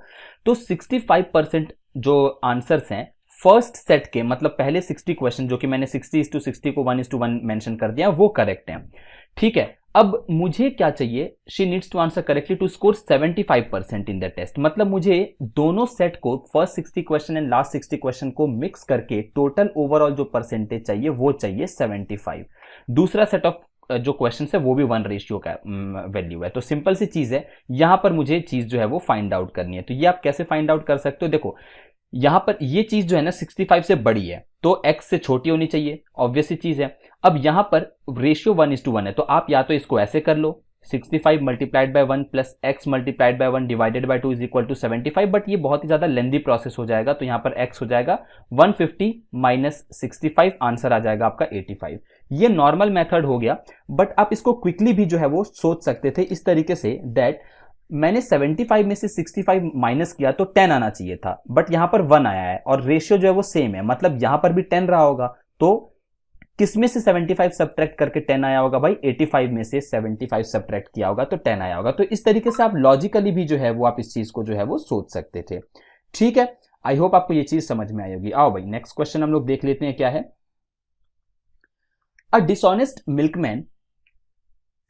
A: तो 65% जो आंसर्स हैं फर्स्ट सेट के, मतलब पहले 60 क्वेश्चन जो कि मैंने 60:60 को 1:1 मेंशन कर दिया वो करेक्ट हैं। ठीक है, अब मुझे क्या चाहिए, she needs to answer correctly to score 75% in the test, मतलब मुझे दोनों सेट को first 60 question and last 60 question को मिक्स करके टोटल ओवरऑल जो परसेंटेज चाहिए वो चाहिए 75। दूसरा सेट ऑफ जो क्वेश्चन है वो भी 1 का वैल्यू है, तो सिंपल सी चीज है, यहां पर मुझे चीज जो है वो फाइंड आउट करनी है। तो ये आप कैसे फाइंड आउट कर सकते हो, देखो यहां पर ये चीज जो है ना 65 से बड़ी है तो x से छोटी होनी चाहिए, ऑब्वियस सी चीज है। अब यहां पर रेशियो 1:1 है, तो आप या तो इसको ऐसे कर लो 65 multiplied by 1 plus x multiplied by 1 divided by 2 is equal to 75, but ये बहुत ही ज्यादा लेंदी प्रोसेस हो जाएगा, तो यहां पर x हो जाएगा 150 माइनस 65, आंसर आ जाएगा आपका 85। ये नॉर्मल मेथड हो गया, बट आप इसको क्विकली भी जो है वो सोच सकते थे इस तरीके से दैट मैंने 75 में से 65 माइनस किया तो 10 आना चाहिए था, बट यहां पर 1 आया है और रेशियो जो है वो सेम है, मतलब यहां पर भी 10 रहा होगा, तो किस में से 75 सब्ट्रैक्ट करके 10 आया होगा भाई, 85 में से 75 सब्ट्रैक्ट किया होगा तो 10 आया होगा। तो इस तरीके से आप लॉजिकली भी जो है वो आप इस चीज को जो है वो सोच सकते थे। ठीक है, आई होप आपको ये चीज समझ में आई होगी। आओ भाई नेक्स्ट क्वेश्चन हम लोग देख लेते हैं क्या है। A dishonest milkman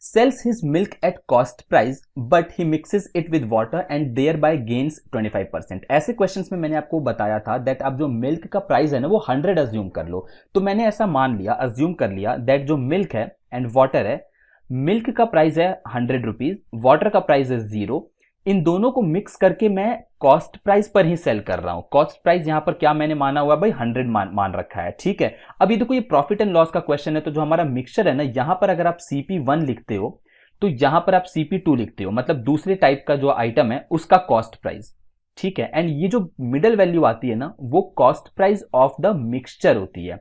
A: sells his milk at cost price but he mixes it with water and thereby gains 25%। ऐसे क्वेश्चंस में मैंने आपको बताया था दैट आप जो मिल्क का प्राइस है ना वो 100 अज्यूम कर लो। तो मैंने ऐसा मान लिया, अज्यूम कर लिया दैट जो मिल्क है एंड वाटर है, मिल्क का प्राइस है 100 रुपीज, वाटर का प्राइस है 0, इन दोनों को मिक्स करके मैं कॉस्ट प्राइस पर ही सेल कर रहा हूं। कॉस्ट प्राइस यहां पर क्या मैंने माना हुआ भाई 100 मान रखा है। ठीक है, अब ये देखो ये प्रॉफिट एंड लॉस का क्वेश्चन है, तो जो हमारा मिक्सचर है ना यहां पर अगर आप CP1 लिखते हो तो यहां पर आप CP2 लिखते हो, मतलब दूसरे टाइप का जो आइटम है उसका कॉस्ट प्राइस। ठीक है, एंड ये जो मिडल वैल्यू आती है ना वो cost price of the mixture होती है।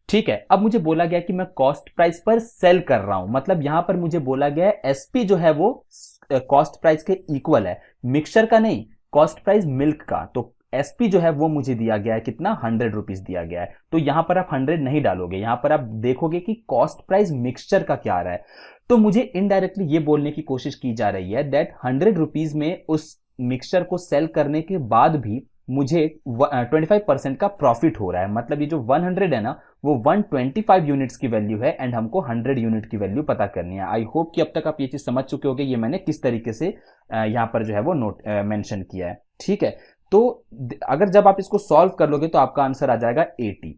A: ठीक है, अब मुझे बोला गया कि मैं कॉस्ट प्राइस पर सेल कर रहा हूं, मतलब यहां पर मुझे बोला गया है एसपी जो है वो कॉस्ट प्राइस के इक्वल है, मिक्सचर का नहीं, कॉस्ट प्राइस मिल्क का। तो एसपी जो है वो मुझे दिया गया है कितना, 100 रुपीज दिया गया है। तो यहां पर आप 100 नहीं डालोगे, यहां पर आप देखोगे कि कॉस्ट प्राइस मिक्सचर का क्या आ रहा है। तो मुझे इनडायरेक्टली ये बोलने की कोशिश की जा रही है दैट 100 रुपीज में उस मिक्सचर को सेल करने के बाद भी मुझे 25% का प्रॉफिट हो रहा है। मतलब ये जो 100 है ना वो 125 यूनिट्स की वैल्यू है एंड हमको 100 यूनिट की वैल्यू पता करनी है। आई होप कि अब तक आप ये चीज समझ चुके होंगे, ये मैंने किस तरीके से यहां पर जो है वो नोट मेंशन किया है। ठीक है, तो अगर जब आप इसको सॉल्व कर लोगे तो आपका आंसर आ जाएगा 80।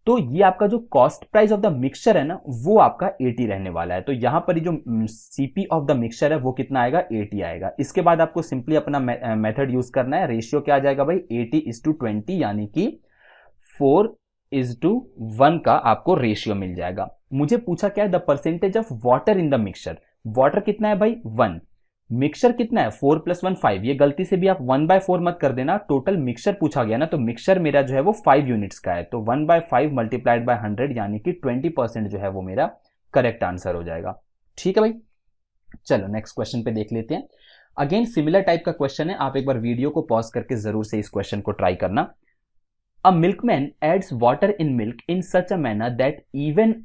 A: तो ये आपका जो cost price of the mixture है ना वो आपका 80 रहने वाला है। तो यहां पर जो सीपी ऑफ द मिक्सचर है वो कितना आएगा, 80 आएगा। इसके बाद आपको सिंपली अपना मेथड यूज करना है। रेशियो क्या आ जाएगा भाई, 80:20, यानी कि 4:1 का आपको रेशियो मिल जाएगा। मुझे पूछा क्या है, the percentage of water in the mixture. Water कितना है भाई 1, मिक्सचर कितना है 4 + 1 5। ये गलती से भी आप 1/4 मत कर देना, टोटल मिक्सचर पूछा गया ना, तो मिक्सचर मेरा जो है वो 5 यूनिट्स का है, तो 1/5 मल्टीप्लाइड बाय 100 यानी कि 20% जो है वो मेरा करेक्ट आंसर हो जाएगा। ठीक है भाई, चलो नेक्स्ट क्वेश्चन पे देख लेते हैं। अगेन सिमिलर टाइप का क्वेश्चन है, आप एक बार वीडियो को पॉज करके जरूर से इस क्वेश्चन को ट्राई करना। A milkman adds water in milk in such a manner that even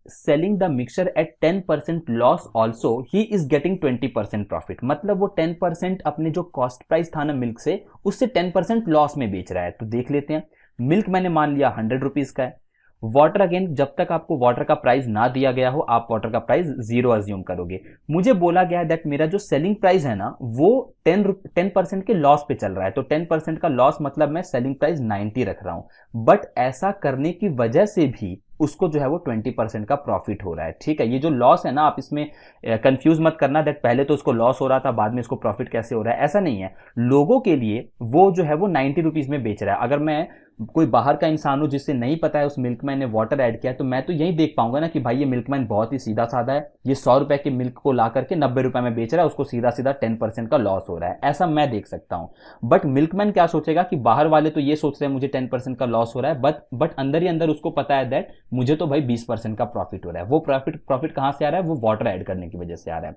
A: selling the mixture at 10% loss also he is getting 20% profit। मतलब वो 10% अपने जो कॉस्ट प्राइस था ना मिल्क से, उससे 10% लॉस में बेच रहा है। तो देख लेते हैं, मिल्क मैंने मान लिया 100 रुपीज का है, वाटर अगेन जब तक आपको वाटर का प्राइस ना दिया गया हो आप वाटर का प्राइस 0 अज्यूम करोगे। मुझे बोला गया है दैट मेरा जो सेलिंग प्राइस है ना वो 10% के लॉस पे चल रहा है, तो 10% का लॉस मतलब मैं सेलिंग प्राइस 90 रख रहा हूं, बट ऐसा करने की वजह से भी उसको जो है वो 20% का प्रॉफिट हो रहा है। ठीक है, ये जो लॉस है ना आप इसमें कंफ्यूज मत करना दैट पहले तो उसको लॉस हो रहा था बाद में इसको प्रॉफिट कैसे हो रहा है, ऐसा नहीं है। लोगों के लिए वो जो है वो 90 रुपीज में बेच रहा है। अगर मैं कोई बाहर का इंसान हूं जिससे नहीं पता है उस मिल्कमैन ने वाटर ऐड किया है, तो मैं तो यही देख पाऊंगा ना कि भाई ये मिल्कमैन बहुत ही सीधा साधा है, ये 100 रुपए के मिल्क को ला करके 90 रुपए में बेच रहा है, उसको सीधा सीधा 10% का लॉस हो रहा है, ऐसा मैं देख सकता हूं। बट मिल्कमैन क्या सोचेगा कि बाहर वाले तो ये सोच रहे हैं मुझे 10% का लॉस हो रहा है, बट अंदर ही अंदर उसको पता है दैट मुझे तो भाई 20% का प्रॉफिट हो रहा है। वो प्रॉफिट कहां से आ रहा है, वो वाटर ऐड करने की वजह से आ रहा है।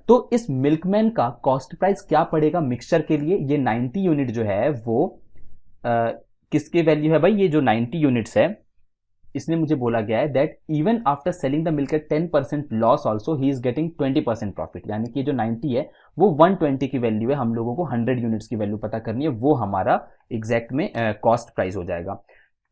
A: तो इस मिल्कमैन का कॉस्ट प्राइस क्या पड़ेगा मिक्सचर के लिए, ये 90 यूनिट जो है वो किसकी वैल्यू है भाई, ये जो 90 यूनिट्स है इसने मुझे बोला गया है that even after selling the milk eight 10% loss also he is getting 20% profit, यानी कि जो 90 है वो 120 की वैल्यू है, हम लोगों को 100 यूनिट्स की वैल्यू पता करनी है, वो हमारा एग्जैक्ट में कॉस्ट प्राइस हो जाएगा।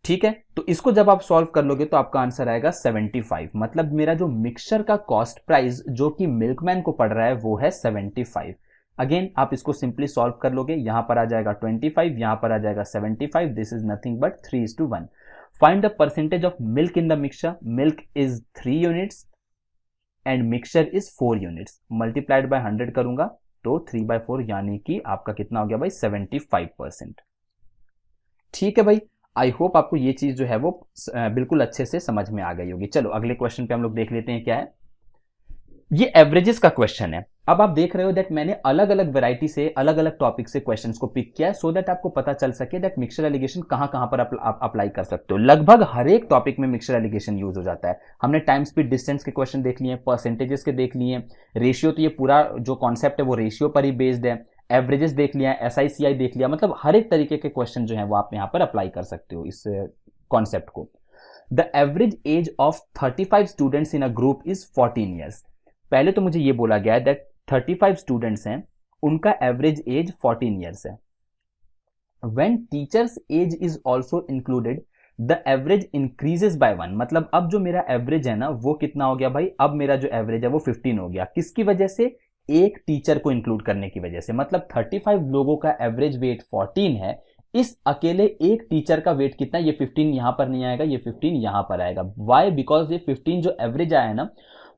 A: ठीक है, तो इसको जब आप सॉल्व कर लोगे तो आपका आंसर आएगा 75। मतलब मेरा जो मिक्सचर का कॉस्ट प्राइस जो कि मिल्कमैन को पड़ रहा है वो है 75। अगेन आप इसको सिंपली सॉल्व कर लोगे, यहां पर आ जाएगा 25, यहां पर आ जाएगा 75, this is nothing but 3:1। Find the percentage of milk in the mixture, milk is 3 units and mixture is 4 units, multiplied by 100 करूंगा तो 3/4 यानी कि आपका कितना हो गया भाई 75%। ठीक है भाई, आई होप आपको ये चीज जो है वो बिल्कुल अच्छे से समझ में आ गई होगी। चलो अगले क्वेश्चन पे हम लोग देख लेते हैं क्या है। ये एवरेजेस का क्वेश्चन है। अब आप देख रहे हो दैट मैंने अलग अलग वैरायटी से अलग अलग टॉपिक से क्वेश्चंस को पिक किया है सो दैट आपको पता चल सके दैट मिक्सचर एलिगेशन कहां पर आप अप्लाई कर सकते हो। लगभग हर एक टॉपिक में मिक्सचर एलिगेशन यूज हो जाता है। हमने टाइम स्पीड डिस्टेंस के क्वेश्चन देख लिए, परसेंटेजेस के देख लिए, रेशियो, तो ये पूरा जो कॉन्सेप्ट है वो रेशियो पर ही बेस्ड है, एवरेजेस देख लिया, SICI देख लिया, मतलब हर एक तरीके के क्वेश्चन जो है वो आप यहां पर अप्लाई कर सकते हो इस कॉन्सेप्ट को। The average age of 35 students in a group is 14 years. पहले तो मुझे ये बोला गया है दैट 35 स्टूडेंट्स हैं, उनका एवरेज एज 14 ईयर्स है। When teachers age is also included, the average increases by 1। मतलब अब जो मेरा एवरेज है ना वो कितना हो गया भाई, अब मेरा जो एवरेज है वो 15 हो गया। किसकी वजह से? एक टीचर को इंक्लूड करने की वजह से। मतलब 35 लोगों का एवरेज वेट 14 है, इस अकेले एक टीचर का वेट कितना? ये 15 यहां पर नहीं आएगा, ये 15 यहां पर आएगा। वाई? बिकॉज ये 15 जो एवरेज आया है ना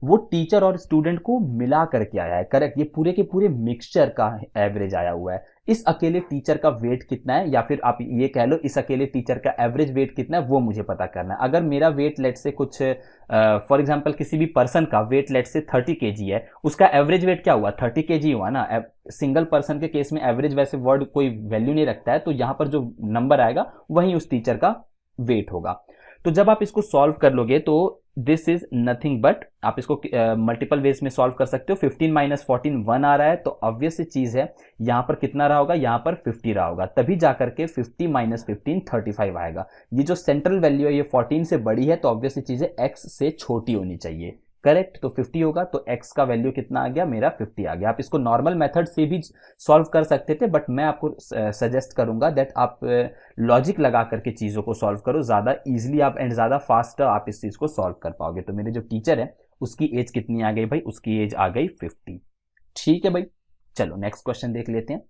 A: वो टीचर और स्टूडेंट को मिला करके आया है। करेक्ट, ये पूरे के पूरे मिक्सचर का एवरेज आया हुआ है। इस अकेले टीचर का वेट कितना है, या फिर आप ये कह लो इस अकेले टीचर का एवरेज वेट कितना है, वो मुझे पता करना है। अगर मेरा वेट लेट से कुछ फॉर एग्जांपल किसी भी पर्सन का वेट लेट से 30 केजी है, उसका एवरेज वेट क्या हुआ? 30 केजी हुआ ना। सिंगल पर्सन के केस में एवरेज वैसे वर्ड कोई वैल्यू नहीं रखता है, तो यहां पर जो नंबर आएगा वही उस टीचर का वेट होगा। तो जब आप इसको सॉल्व कर लोगे तो दिस इज नथिंग बट, आप इसको मल्टीपल वेज में सॉल्व कर सकते हो। 15 माइनस 14 1 आ रहा है, तो ऑब्वियस सी चीज है यहां पर कितना रहा होगा? यहां पर 50 रहा होगा, तभी जाकर के 50 माइनस 15 35 आएगा। ये जो सेंट्रल वैल्यू है ये 14 से बड़ी है, तो ऑब्वियस सी चीज है एक्स से छोटी होनी चाहिए। करेक्ट, तो 50 होगा, तो x का वैल्यू कितना आ गया? मेरा 50 आ गया। आप इसको नॉर्मल मेथड से भी सॉल्व कर सकते थे, बट मैं आपको सजेस्ट करूंगा दैट आप लॉजिक लगा करके चीज़ों को सॉल्व करो, ज़्यादा इजीली आप एंड ज़्यादा फास्ट आप इस चीज़ को सॉल्व कर पाओगे। तो मेरे जो टीचर है उसकी एज कितनी आ गई भाई? उसकी एज आ गई 50। ठीक है भाई, चलो नेक्स्ट क्वेश्चन देख लेते हैं।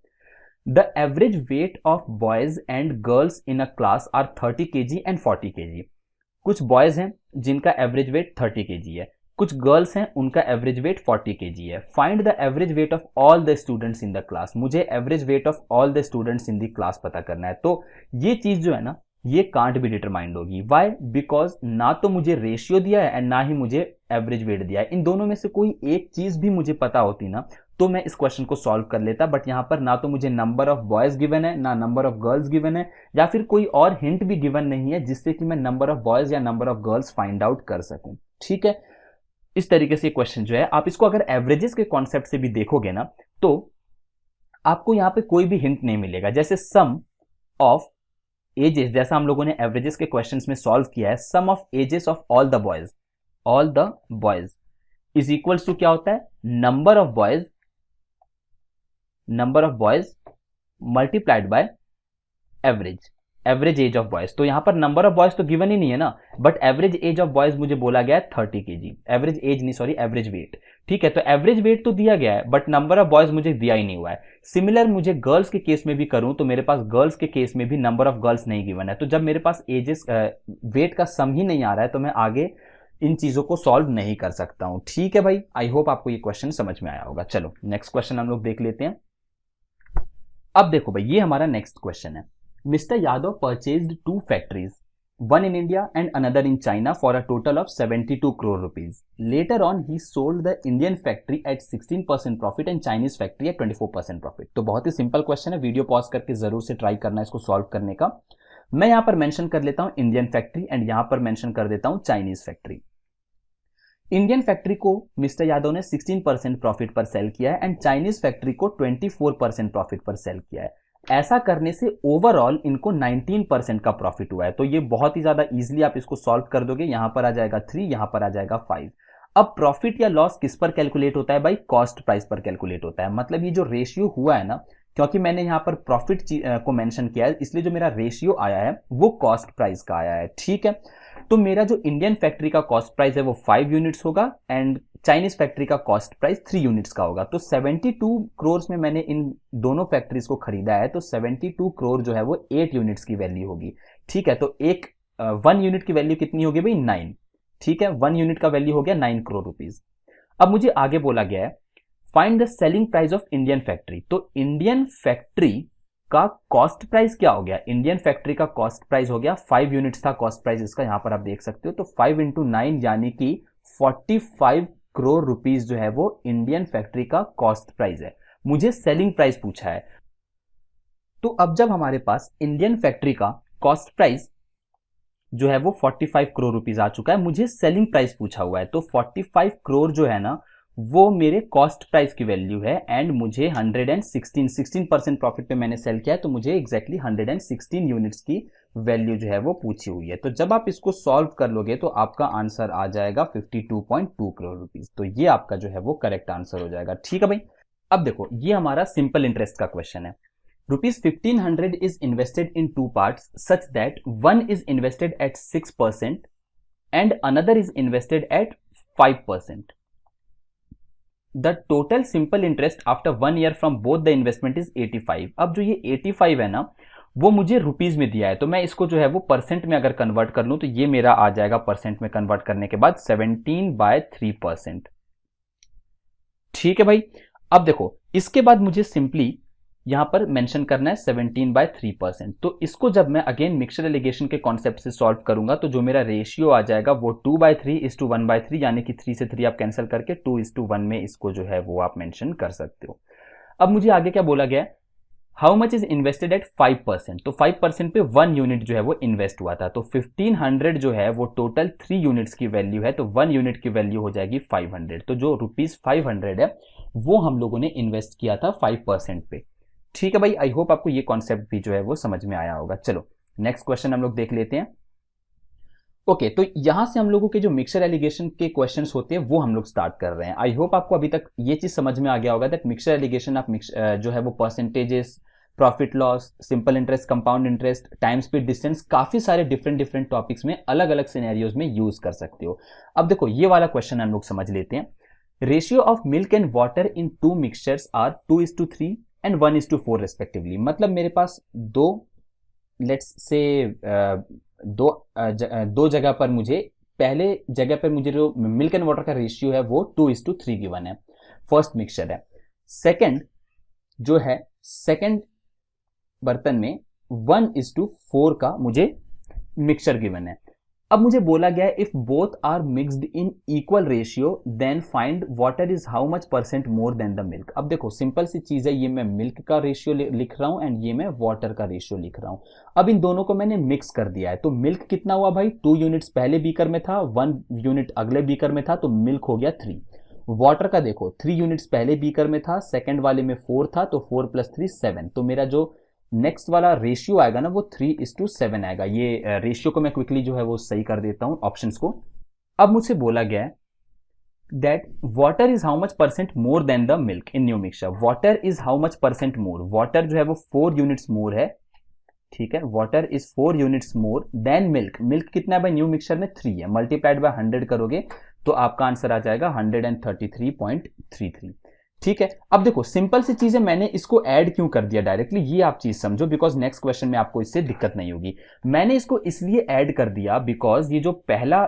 A: The average weight of boys and girls in a class are 30 KG and 40 KG. कुछ बॉयज हैं जिनका एवरेज वेट 30 केजी है, कुछ गर्ल्स हैं उनका एवरेज वेट 40 केजी है। Find the average weight of all the students in the class. मुझे average weight of all the students in the class पता करना है। तो ये चीज जो है ना ये कांट बी डिटरमाइंड होगी। वाई? बिकॉज ना तो मुझे रेशियो दिया है एंड ना ही मुझे एवरेज वेट दिया है। इन दोनों में से कोई एक चीज भी मुझे पता होती ना तो मैं इस क्वेश्चन को सॉल्व कर लेता, बट यहां पर ना तो मुझे नंबर ऑफ बॉयज गिवन है, ना नंबर ऑफ गर्ल्स गिवन है, या फिर कोई और हिंट भी गिवन नहीं है जिससे कि मैं नंबर ऑफ बॉयज या number of girls find out कर सकूं। ठीक है, इस तरीके से क्वेश्चन जो है, आप इसको अगर एवरेजेस के कॉन्सेप्ट से भी देखोगे ना तो आपको यहां पे कोई भी हिंट नहीं मिलेगा। जैसे सम ऑफ एजेस, जैसा हम लोगों ने एवरेजेस के क्वेश्चंस में सॉल्व किया है, sum of ages of all the boys is equals to क्या होता है? Number of boys multiplied by average age of boys. तो यहां पर नंबर ऑफ बॉयज तो गिवन ही नहीं है ना, but average age of boys मुझे बोला गया है 30 केजी। एवरेज एज नहीं, सॉरी, एवरेज वेट। ठीक है, तो एवरेज वेट तो दिया गया है बट नंबर ऑफ बॉयज मुझे दिया ही नहीं हुआ है। सिमिलर मुझे गर्ल्स के केस में भी करूं तो मेरे पास गर्ल्स के केस में भी नंबर ऑफ गर्ल्स नहीं गिवन है। तो जब मेरे पास एजेस वेट का सम ही नहीं आ रहा है तो मैं आगे इन चीजों को सॉल्व नहीं कर सकता हूं। ठीक है भाई, आई होप आपको ये क्वेश्चन समझ में आया होगा। चलो नेक्स्ट क्वेश्चन हम लोग देख लेते हैं। अब देखो भाई, ये हमारा नेक्स्ट क्वेश्चन है। Mr. Yadav purchased two factories, one in India and another in China for a total of 72 crore rupees. Later on, he sold the Indian factory at 16% profit and Chinese factory at 24% profit. तो बहुत ही simple question है, video pause करके जरूर से try करना इसको solve करने का। मैं यहां पर मेंशन कर लेता हूं इंडियन फैक्ट्री एंड यहां पर मेंशन कर देता हूं चाइनीज फैक्ट्री। इंडियन फैक्ट्री को मिस्टर यादव ने 16% प्रॉफिट पर सेल किया है एंड चाइनीज फैक्ट्री को 24% प्रॉफिट पर सेल किया है। ऐसा करने से ओवरऑल इनको 19% का प्रॉफिट हुआ है। तो ये बहुत ही ज्यादा इजीली आप इसको सॉल्व कर दोगे। यहां पर आ जाएगा 3, यहां पर आ जाएगा 5। अब प्रॉफिट या लॉस किस पर कैलकुलेट होता है भाई? कॉस्ट प्राइस पर कैलकुलेट होता है। मतलब ये जो रेशियो हुआ है ना, क्योंकि मैंने यहां पर प्रॉफिट को मेंशन किया है इसलिए जो मेरा रेशियो आया है वो कॉस्ट प्राइस का आया है। ठीक है, तो मेरा जो इंडियन फैक्ट्री का कॉस्ट प्राइस है वो 5 यूनिट्स होगा एंड चाइनीज फैक्ट्री का कॉस्ट प्राइस 3 यूनिट्स का होगा। तो 72 करोड़ में मैंने इन दोनों फैक्ट्रीज को खरीदा है, तो 72 करोड़ जो है वो 8 यूनिट्स की वैल्यू होगी। ठीक है, तो 1 यूनिट की वैल्यू कितनी होगी भाई? 9। ठीक है, 1 यूनिट का वैल्यू हो गया 9 करोड़ रुपीज। अब मुझे आगे बोला गया है find the selling price of Indian factory. तो इंडियन फैक्ट्री का कॉस्ट प्राइस क्या हो गया? इंडियन फैक्ट्री का कॉस्ट प्राइस हो गया 5 यूनिट्स था कॉस्ट प्राइस इसका, यहां पर आप देख सकते हो। तो 5 इंटू 9 यानी कि 45 करोड़ रुपीज जो है वो इंडियन फैक्ट्री का कॉस्ट प्राइस है। मुझे सेलिंग प्राइस पूछा है। तो अब जब हमारे पास इंडियन फैक्ट्री का कॉस्ट प्राइस जो है वो 45 करोड़ रुपीज आ चुका है, मुझे सेलिंग प्राइस पूछा हुआ है। तो 45 करोड़ जो है ना वो मेरे कॉस्ट प्राइस की वैल्यू है एंड मुझे 16% प्रॉफिट पे मैंने सेल किया है, तो मुझे एग्जैक्टली 116 यूनिट्स की वैल्यू जो है वो पूछी हुई है। तो जब आप इसको सॉल्व कर लोगे तो आपका आंसर आ जाएगा 52.2 करोड़ रुपीज। तो ये आपका जो है वो करेक्ट आंसर हो जाएगा। ठीक है भाई। अब देखो ये हमारा सिंपल इंटरेस्ट का क्वेश्चन है। Rupees 1500 is invested in two parts such that one is invested at 6% and another is invested at 5%. The total simple interest after 1 year from both the investment is 85. अब जो ये 85 है ना, वो मुझे rupees में दिया है, तो मैं इसको जो है वो परसेंट में अगर कन्वर्ट कर लूं तो ये मेरा आ जाएगा परसेंट में कन्वर्ट करने के बाद 17/3%. ठीक है भाई। अब देखो इसके बाद मुझे सिंपली यहां पर मेंशन करना है 17/3%. तो इसको जब मैं अगेन मिक्सचर एलिगेशन के कॉन्सेप्ट से सॉल्व करूंगा तो जो मेरा रेशियो आ जाएगा वो 2/3:1/3, यानी कि 3 से 3 आप कैंसिल करके 2:1 में इसको जो है वो आप मेंशन कर सकते हो। अब मुझे आगे क्या बोला गया है, how much is invested at 5%. तो 5% पे 1 यूनिट जो है वो इन्वेस्ट हुआ था, तो 1500 जो है वो टोटल 3 यूनिट्स की वैल्यू है, तो 1 यूनिट की वैल्यू हो जाएगी 500. तो जो रुपीज 500 है वो हम लोगों ने इन्वेस्ट किया था 5% पे। ठीक है भाई, आई होप आपको ये कॉन्सेप्ट भी जो है वो समझ में आया होगा। चलो नेक्स्ट क्वेश्चन हम लोग देख लेते हैं। ओके, तो यहां से हम लोगों के जो मिक्सचर एलिगेशन के क्वेश्चंस होते हैं वो हम लोग स्टार्ट कर रहे हैं। आई होप आपको अभी तक ये चीज समझ में आ गया होगा दैट मिक्सचर एलिगेशन आप जो है वो percentages, profit loss, simple interest, compound interest, time speed distance, काफी सारे डिफरेंट टॉपिक्स में अलग अलग सिनेरियोज में यूज कर सकते हो। अब देखो ये वाला क्वेश्चन हम लोग समझ लेते हैं। Ratio of milk and water in two mixtures are 2:3 and 1:4 respectively. मतलब मेरे पास दो, लेट्स से दो जगह पर मुझे, पहले जगह पर मुझे जो मिल्क एंड वाटर का रेशियो है वो 2:3 गिवन है, फर्स्ट मिक्सचर है। सेकंड जो है, सेकंड बर्तन में 1:4 का मुझे मिक्सचर गिवन है। अब मुझे बोला गया है if both are mixed in equal ratio then find water is how much percent more than the milk. अब देखो सिंपल सी चीज है, ये मैं मिल्क का रेशियो लिख रहा हूं एंड ये मैं वाटर का रेशियो लिख रहा हूं। अब इन दोनों को मैंने मिक्स कर दिया है, तो मिल्क कितना हुआ भाई, 2 यूनिट्स पहले बीकर में था, 1 यूनिट अगले बीकर में था, तो मिल्क हो गया 3। वाटर का देखो 3 यूनिट्स पहले बीकर में था, सेकेंड वाले में 4 था, तो 4 + 3 7। तो मेरा जो नेक्स्ट वाला रेशियो आएगा ना वो 3:7 आएगा। ये रेशियो को मैं क्विकली जो है वो सही कर देता हूं ऑप्शंस को। अब मुझसे बोला गया है that water is how much percent more than the milk in new mixture. Water is how much percent more, water जो है वो 4 यूनिट्स मोर है। ठीक है, water is 4 units more than milk. Milk कितना है भाई, न्यू मिक्सचर में 3 है, मल्टीप्लाइड बाय 100 करोगे तो आपका आंसर आ जाएगा 133.33। ठीक है। अब देखो सिंपल सी चीज है, मैंने इसको ऐड क्यों कर दिया डायरेक्टली, ये आप चीज समझो, बिकॉज नेक्स्ट क्वेश्चन में आपको इससे दिक्कत नहीं होगी। मैंने इसको इसलिए ऐड कर दिया बिकॉज ये जो पहला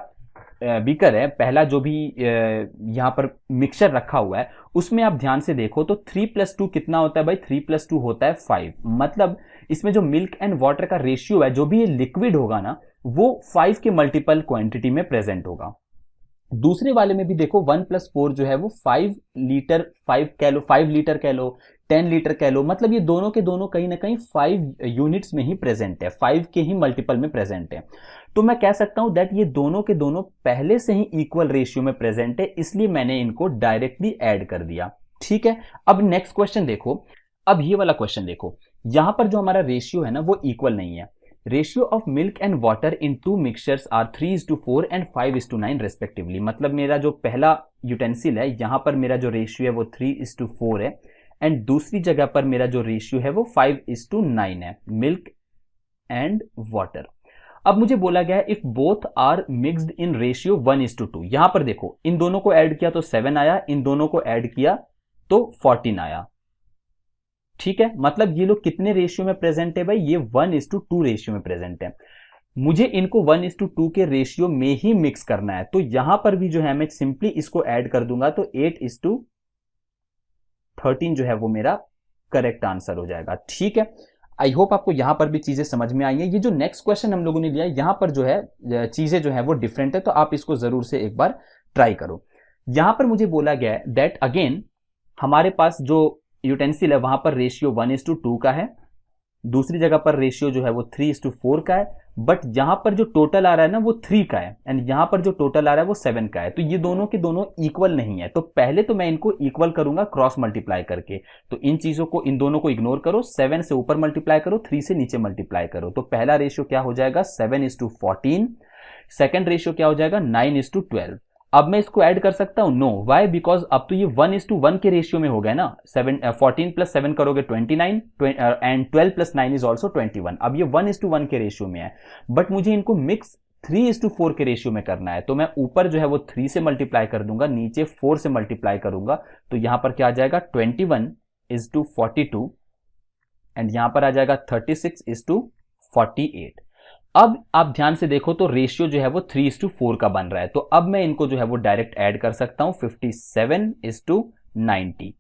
A: बीकर है, पहला जो भी यहां पर मिक्सचर रखा हुआ है उसमें आप ध्यान से देखो तो 3 + 2 कितना होता है भाई, 3 + 2 होता है 5। मतलब इसमें जो मिल्क एंड वाटर का रेशियो है, जो भी ये लिक्विड होगा ना वो 5 के मल्टीपल क्वांटिटी में प्रेजेंट होगा। दूसरे वाले में भी देखो 1 + 4 जो है वो 5 लीटर, 5 कह लो, 5 लीटर कह लो, 10 लीटर कह लो, मतलब ये दोनों के दोनों कहीं ना कहीं 5 यूनिट्स में ही प्रेजेंट है, 5 के ही मल्टीपल में प्रेजेंट है। तो मैं कह सकता हूं दैट ये दोनों के दोनों पहले से ही इक्वल रेशियो में प्रेजेंट है, इसलिए मैंने इनको डायरेक्टली ऐड कर दिया। ठीक है। अब नेक्स्ट क्वेश्चन देखो, अब ये वाला क्वेश्चन देखो, यहां पर जो हमारा रेशियो है ना वो इक्वल नहीं है। Ratio of milk and water in two mixtures are 3:4 and 5:9 respectively. मतलब मेरा जो पहला यूटेंसिल है यहां पर मेरा जो रेशियो है वो 3:4 है एंड दूसरी जगह पर मेरा जो रेशियो है वो 5:9 है, मिल्क एंड वाटर। अब मुझे बोला गया है if both are mixed in ratio 1:2। यहां पर देखो इन दोनों को ऐड किया तो 7 आया, इन दोनों को ऐड किया तो 14 आया। ठीक है, मतलब ये लोग कितने रेशियो में प्रेजेंट है भाई, ये 1:2 रेशियो में प्रेजेंट है। मुझे इनको 1:2 के रेशियो में ही मिक्स करना है, तो यहां पर भी जो है मैं सिंपली इसको ऐड कर दूंगा तो 8:13 जो है वो मेरा करेक्ट आंसर हो जाएगा। ठीक है, आई होप आपको यहां पर भी चीजें समझ में आई हैं। ये जो नेक्स्ट क्वेश्चन हम लोगों ने लिया यहां पर जो है चीजें जो है वो डिफरेंट है, तो आप इसको जरूर से एक बार ट्राई करो। यहां पर मुझे बोला गया है दैट अगेन हमारे पास जो यूटेंसिल है वहां पर रेशियो 1:2 का है दूसरी जगह पर रेशियो जो है वो 3:4 का है, बट यहां पर जो टोटल आ रहा है ना वो 3 का है, एंड यहां पर जो टोटल आ रहा है वो 7 का है। तो ये दोनों के दोनों इक्वल नहीं है, तो पहले तो मैं इनको इक्वल करूंगा क्रॉस मल्टीप्लाई करके। तो इन चीजों को, इन दोनों को इग्नोर करो, 7 से ऊपर मल्टीप्लाई करो, 3 से नीचे मल्टीप्लाई करो। तो पहला रेशियो क्या हो जाएगा 7:14, सेकेंड रेशियो क्या हो जाएगा 9:12। अब मैं इसको ऐड कर सकता हूं? नो। वाई? बिकॉज अब तो ये 1:1 के रेशियो में हो गया ना। 14 प्लस 7 करोगे 29, एंड 12 प्लस 9 इज ऑल्सो 21। अब ये 1:1 के रेशियो में है, बट मुझे इनको मिक्स 3:4 के रेशियो में करना है। तो मैं ऊपर जो है वो 3 से मल्टीप्लाई कर दूंगा, नीचे 4 से मल्टीप्लाई करूंगा। तो यहां पर क्या आ जाएगा 21:42, एंड यहां पर आ जाएगा 36:48। अब आप ध्यान से देखो तो रेशियो जो है वो 3:4 का बन रहा है। तो अब मैं इनको जो है वो डायरेक्ट ऐड कर सकता हूं 57:90।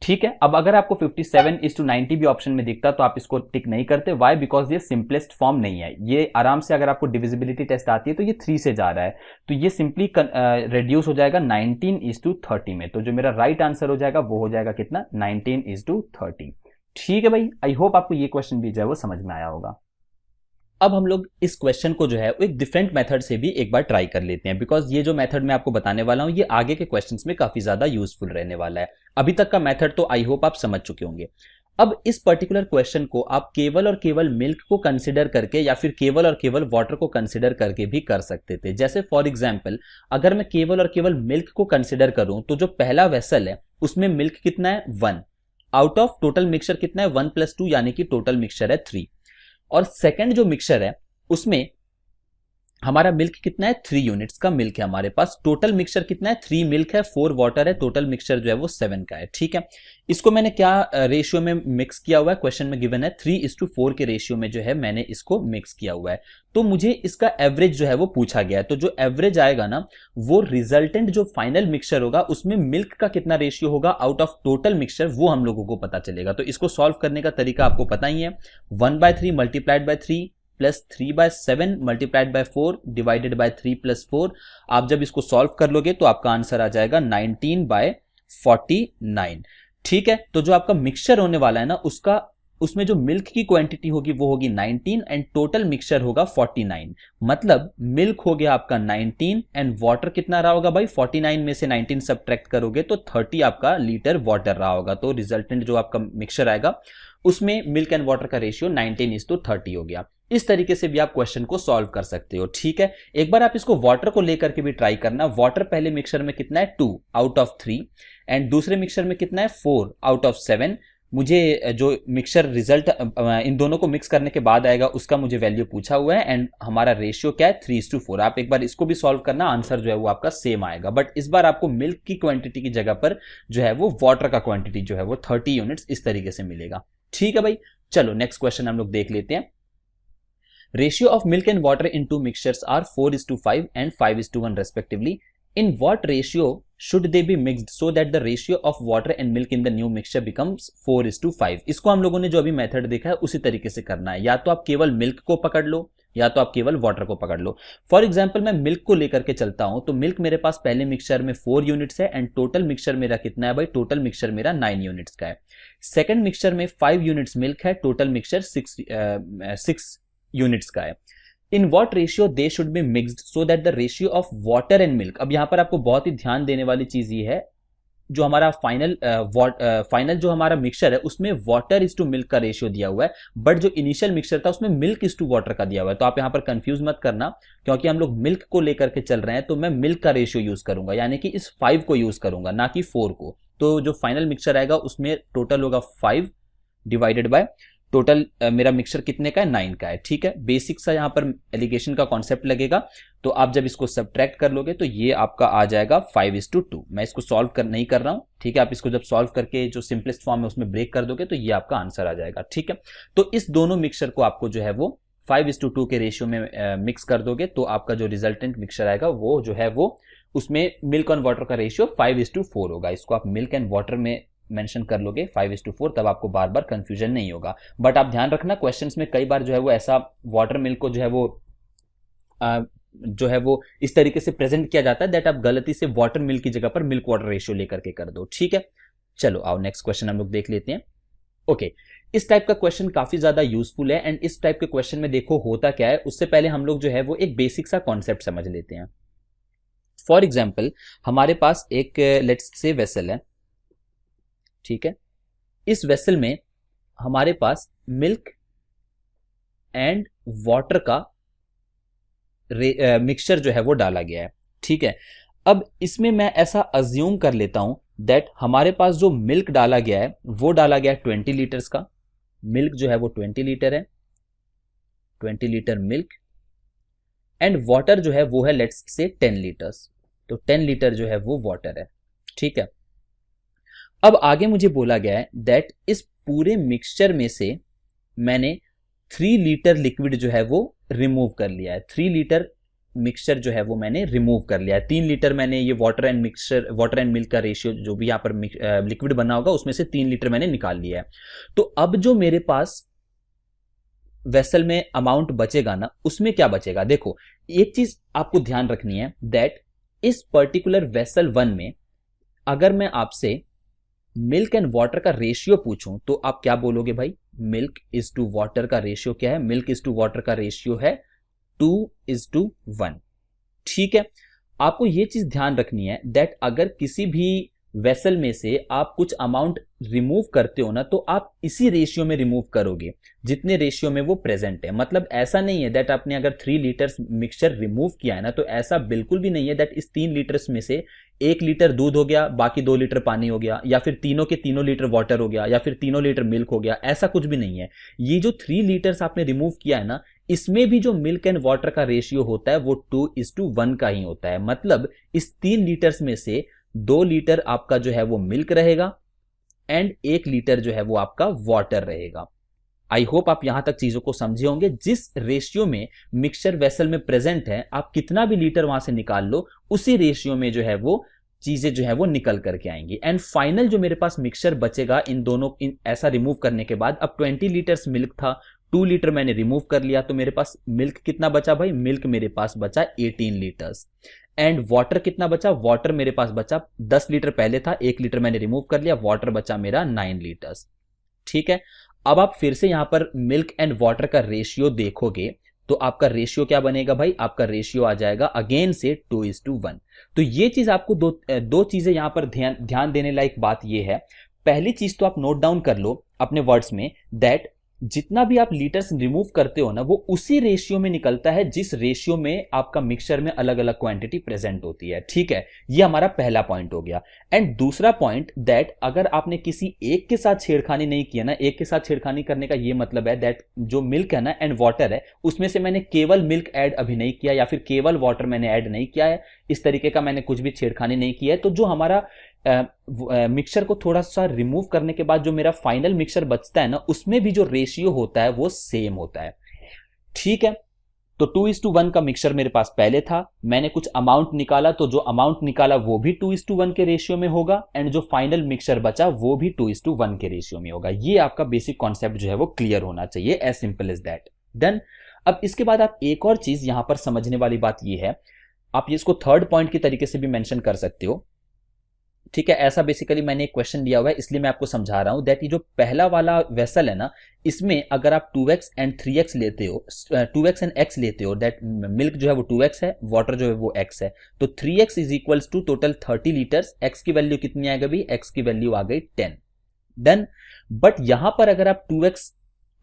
A: ठीक है, अब अगर आपको 57:90 भी ऑप्शन में दिखता तो आप इसको टिक नहीं करते। वाई? बिकॉज ये सिंपलेस्ट फॉर्म नहीं है। ये आराम से, अगर आपको डिविजिबिलिटी टेस्ट आती है तो ये 3 से जा रहा है, तो ये सिंपली रेड्यूस हो जाएगा 19:30 में। तो जो मेरा राइट आंसर हो जाएगा वो हो जाएगा कितना 19:30। ठीक है भाई, आई होप आपको ये क्वेश्चन भी जो है वो समझ में आया होगा। अब हम लोग इस क्वेश्चन को जो है वो एक डिफरेंट मेथड से भी एक बार ट्राई कर लेते हैं, बिकॉज ये जो मेथड मैं आपको बताने वाला हूं ये आगे के क्वेश्चंस में काफी ज्यादा यूजफुल रहने वाला है। अभी तक का मेथड तो आई होप आप समझ चुके होंगे। अब इस पर्टिकुलर क्वेश्चन को आप केवल और केवल मिल्क को कंसिडर करके या फिर केवल और केवल वाटर को कंसिडर करके भी कर सकते थे। जैसे फॉर एग्जाम्पल, अगर मैं केवल और केवल मिल्क को कंसिडर करूं तो जो पहला वेसल है उसमें मिल्क कितना है 1, आउट ऑफ टोटल मिक्सचर कितना है 1 + 2, यानी कि टोटल मिक्सचर है 3। और सेकंड जो मिक्सचर है उसमें हमारा मिल्क कितना है 3 यूनिट्स का मिल्क है हमारे पास। टोटल मिक्सचर कितना है 3 मिल्क है 4 वाटर है, टोटल मिक्सचर जो है वो 7 का है। ठीक है, इसको मैंने क्या रेशियो में मिक्स किया हुआ है, क्वेश्चन में गिवन है 3:4 के रेशियो में जो है मैंने इसको मिक्स किया हुआ है। तो मुझे इसका एवरेज जो है वो पूछा गया है। तो जो एवरेज आएगा ना वो रिजल्टेंट जो फाइनल मिक्सचर होगा उसमें मिल्क का कितना रेशियो होगा आउट ऑफ टोटल मिक्सचर, वो हम लोगों को पता चलेगा। तो इसको सॉल्व करने का तरीका आपको पता ही है, 1/3 multiplied by 3 plus 3/7 multiplied by 4 divided by 3 + 4। आप जब इसको सॉल्व कर लोगे तो आपका आंसर आ जाएगा 19/49। ठीक है, तो जो आपका मिक्सचर होने वाला है ना उसमें जो मिल्क की क्वांटिटी होगी वो होगी 19 एंड टोटल मिक्सचर होगा 49। मतलब मिल्क हो गया आपका 19 एंड वाटर कितना रहा होगा भाई 49 में से 19 सब्ट्रैक्ट करोगे तो 30 आपका लीटर वाटर रहा होगा। तो रिजल्टेंट जो आपका मिक्सचर आएगा उसमें मिल्क एंड वाटर का रेशियो 19:30 हो गया। इस तरीके से भी आप क्वेश्चन को सॉल्व कर सकते हो। ठीक है, एक बार आप इसको वाटर को लेकर के भी ट्राई करना। वाटर पहले मिक्सचर में कितना है 2 आउट ऑफ 3 एंड दूसरे मिक्सचर में कितना है 4 आउट ऑफ 7। मुझे जो मिक्सचर रिजल्ट इन दोनों को मिक्स करने के बाद आएगा उसका मुझे वैल्यू पूछा हुआ है एंड हमारा रेशियो क्या है 3:4। आप एक बार इसको भी सॉल्व करना, आंसर जो है वो आपका सेम आएगा, बट इस बार आपको मिल्क की क्वांटिटी की जगह पर जो है वो वाटर का क्वांटिटी जो है वो 30 यूनिट्स इस तरीके से मिलेगा। ठीक है भाई, चलो नेक्स्ट क्वेश्चन हम लोग देख लेते हैं। Ratio of milk and water in two mixtures are 4:5 and 5:1 respectively. In what ratio should they be mixed so that the ratio of water and milk in the new mixture becomes 4:5? इसको हम लोगों ने जो अभी method देखा है उसी तरीके से करना है। या तो आप केवल मिल्क को पकड़ लो या तो आप केवल वाटर को पकड़ लो। फॉर एग्जाम्पल मैं मिल्क को लेकर के चलता हूं तो मिल्क मेरे पास पहले मिक्सचर में 4 यूनिट्स है एंड टोटल मिक्सचर मेरा कितना है भाई, टोटल मिक्सचर मेरा 9 यूनिट्स का है। सेकेंड मिक्सचर में 5 यूनिट्स मिल्क है, टोटल मिक्सचर 6 यूनिट्स का है। In what ratio they should be mixed so that the ratio of water and milk. अब यहां पर आपको बहुत ही ध्यान देने वाली चीज ये है, जो हमारा फाइनल जो हमारा मिक्सचर है उसमें वाटर इज टू मिल्क का रेशियो दिया हुआ है, बट जो इनिशियल मिक्सचर था उसमें मिल्क इज टू वाटर का दिया हुआ है। तो आप यहां पर कंफ्यूज मत करना, क्योंकि हम लोग मिल्क को लेकर के चल रहे हैं तो मैं मिल्क का रेशियो यूज करूंगा, यानी कि इस 5 को यूज करूंगा ना कि 4 को। तो जो फाइनल मिक्सचर आएगा उसमें टोटल होगा 5 डिवाइडेड बाय टोटल मेरा मिक्सचर कितने का है 9 का है। ठीक है, बेसिक सा यहाँ पर एलिगेशन का कॉन्सेप्ट लगेगा। तो आप जब इसको सब्ट्रैक्ट कर लोगे तो ये आपका आ जाएगा 5:2। मैं इसको सॉल्व नहीं कर रहा हूँ। ठीक है, आप इसको जब सॉल्व करके जो सिंपलेस्ट फॉर्म है उसमें ब्रेक कर दोगे तो ये आपका आंसर आ जाएगा। ठीक है, तो इस दोनों मिक्सचर को आपको जो है वो 5:2 के रेशियो में मिक्स कर दोगे तो आपका जो रिजल्टेंट मिक्सचर आएगा वो जो है वो उसमें मिल्क एंड वाटर का रेशियो 5:4 होगा। इसको आप मिल्क एंड वाटर में मेंशन कर लोगे 5:4, तब आपको बार बार कंफ्यूजन नहीं होगा। बट आप ध्यान रखना क्वेश्चंस में कई बार जो है वो ऐसा वाटर मिल्क को जो है वो इस तरीके से प्रेजेंट किया जाता है दैट आप गलती से वाटर मिल्क की जगह पर मिल्क वाटर रेशियो लेकर के कर दो। ठीक है, चलो आओ नेक्स्ट क्वेश्चन हम लोग देख लेते हैं। ओके, इस टाइप का क्वेश्चन काफी ज्यादा यूजफुल है। एंड इस टाइप के क्वेश्चन में देखो होता क्या है, उससे पहले हम लोग जो है वो एक बेसिक सा कॉन्सेप्ट समझ लेते हैं। फॉर एग्जाम्पल हमारे पास एक लेट्स से वेसल है, ठीक है। इस वेसल में हमारे पास मिल्क एंड वाटर का मिक्सचर जो है वो डाला गया है, ठीक है। अब इसमें मैं ऐसा अज्यूम कर लेता हूं दैट हमारे पास जो मिल्क डाला गया है वो डाला गया है 20 लीटर्स का। मिल्क जो है वो 20 लीटर है, 20 लीटर मिल्क। एंड वाटर जो है वो है लेट्स से 10 लीटर्स, तो 10 लीटर जो है वो वाटर है, ठीक है। अब आगे मुझे बोला गया है दैट इस पूरे मिक्सचर में से मैंने 3 लीटर लिक्विड जो है वो रिमूव कर लिया है। 3 लीटर मिक्सचर जो है वो मैंने रिमूव कर लिया है। 3 लीटर मैंने ये वाटर एंड मिल्क का रेशियो जो भी यहाँ पर लिक्विड बना होगा उसमें से 3 लीटर मैंने निकाल लिया है। तो अब जो मेरे पास वेसल में अमाउंट बचेगा ना, उसमें क्या बचेगा, देखो एक चीज आपको ध्यान रखनी है दैट इस पर्टिकुलर वेसल 1 में अगर मैं आपसे मिल्क एंड वाटर का रेशियो पूछूं तो आप क्या बोलोगे भाई, मिल्क इज टू वाटर का रेशियो क्या है, मिल्क इज टू वाटर का रेशियो है 2:1, ठीक है। आपको यह चीज ध्यान रखनी है दैट अगर किसी भी वेसल में से आप कुछ अमाउंट रिमूव करते हो ना, तो आप इसी रेशियो में रिमूव करोगे जितने रेशियो में वो प्रेजेंट है। मतलब ऐसा नहीं है दैट आपने अगर 3 लीटर्स मिक्सचर रिमूव किया है ना, तो ऐसा बिल्कुल भी नहीं है दैट इस 3 लीटर्स में से 1 लीटर दूध हो गया, बाकी 2 लीटर पानी हो गया, या फिर तीनों के तीनों लीटर वाटर हो गया, या फिर तीनों लीटर मिल्क हो गया। ऐसा कुछ भी नहीं है। ये जो 3 लीटर्स आपने रिमूव किया है ना, इसमें भी जो मिल्क एंड वाटर का रेशियो होता है वो 2:1 का ही होता है। मतलब इस 3 लीटर्स में से 2 लीटर आपका जो है वो मिल्क रहेगा एंड 1 लीटर जो है वो आपका वाटर रहेगा। आई होप आप यहां तक चीजों को समझे होंगे। जिस रेशियो में मिक्सचर वेसल में प्रेजेंट है, आप कितना भी लीटर वहां से निकाल लो, उसी रेशियो में जो है वो चीजें जो है वो निकल करके आएंगी। एंड फाइनल जो मेरे पास मिक्सचर बचेगा इन दोनों ऐसा रिमूव करने के बाद, अब 20 लीटर्स मिल्क था, 2 लीटर मैंने रिमूव कर लिया, तो मेरे पास मिल्क कितना बचा भाई, मिल्क मेरे पास बचा 18 लीटर्स। एंड वाटर कितना बचा, वाटर मेरे पास बचा 10 लीटर पहले था, 1 लीटर मैंने रिमूव कर लिया, वाटर बचा मेरा 9 लीटर्स, ठीक है। अब आप फिर से यहां पर मिल्क एंड वाटर का रेशियो देखोगे तो आपका रेशियो क्या बनेगा भाई, आपका रेशियो आ जाएगा अगेन से 2:1। तो ये चीज आपको दो चीजें यहां पर ध्यान देने लायक बात ये है। पहली चीज तो आप नोट डाउन कर लो अपने वर्ड्स में दैट जितना भी आप लीटर्स रिमूव करते हो ना, वो उसी रेशियो में निकलता है जिस रेशियो में आपका मिक्सचर में अलग अलग क्वांटिटी प्रेजेंट होती है, ठीक है। ये हमारा पहला पॉइंट हो गया। एंड दूसरा पॉइंट दैट अगर आपने किसी एक के साथ छेड़खानी नहीं किया ना, एक के साथ छेड़खानी करने का ये मतलब है दैट जो मिल्क है ना एंड वाटर है, उसमें से मैंने केवल मिल्क ऐड अभी नहीं किया या फिर केवल वाटर मैंने ऐड नहीं किया है, इस तरीके का मैंने कुछ भी छेड़खानी नहीं किया है, तो जो हमारा मिक्सचर को थोड़ा सा रिमूव करने के बाद जो मेरा फाइनल मिक्सचर बचता है ना, उसमें भी जो रेशियो होता है वो सेम होता है, ठीक है। तो 2:1 का मिक्सचर मेरे पास पहले था, मैंने कुछ अमाउंट निकाला, तो जो अमाउंट निकाला वो भी 2:1 के रेशियो में होगा, एंड जो फाइनल मिक्सचर बचा वो भी 2:1 के रेशियो में होगा। ये आपका बेसिक कॉन्सेप्ट जो है वो क्लियर होना चाहिए, as simple as that. Done. अब इसके बाद आप एक और चीज यहां पर समझने वाली बात ये है, आप इसको थर्ड पॉइंट के तरीके से भी मेंशन कर सकते हो, ठीक है। ऐसा बेसिकली मैंने एक क्वेश्चन दिया हुआ है, इसलिए मैं आपको समझा रहा हूं दैट ये जो पहला वाला वेसल है ना, इसमें अगर आप 2x एंड 3x लेते हो, 2x एंड x लेते हो, दैट मिल्क जो है वो 2x है, वाटर जो है वो x है, तो 3x is equals to total 30 litres. x की वैल्यू कितनी आ गई भाई, x की वैल्यू आ गई 10। डन। बट यहां पर अगर आप 2x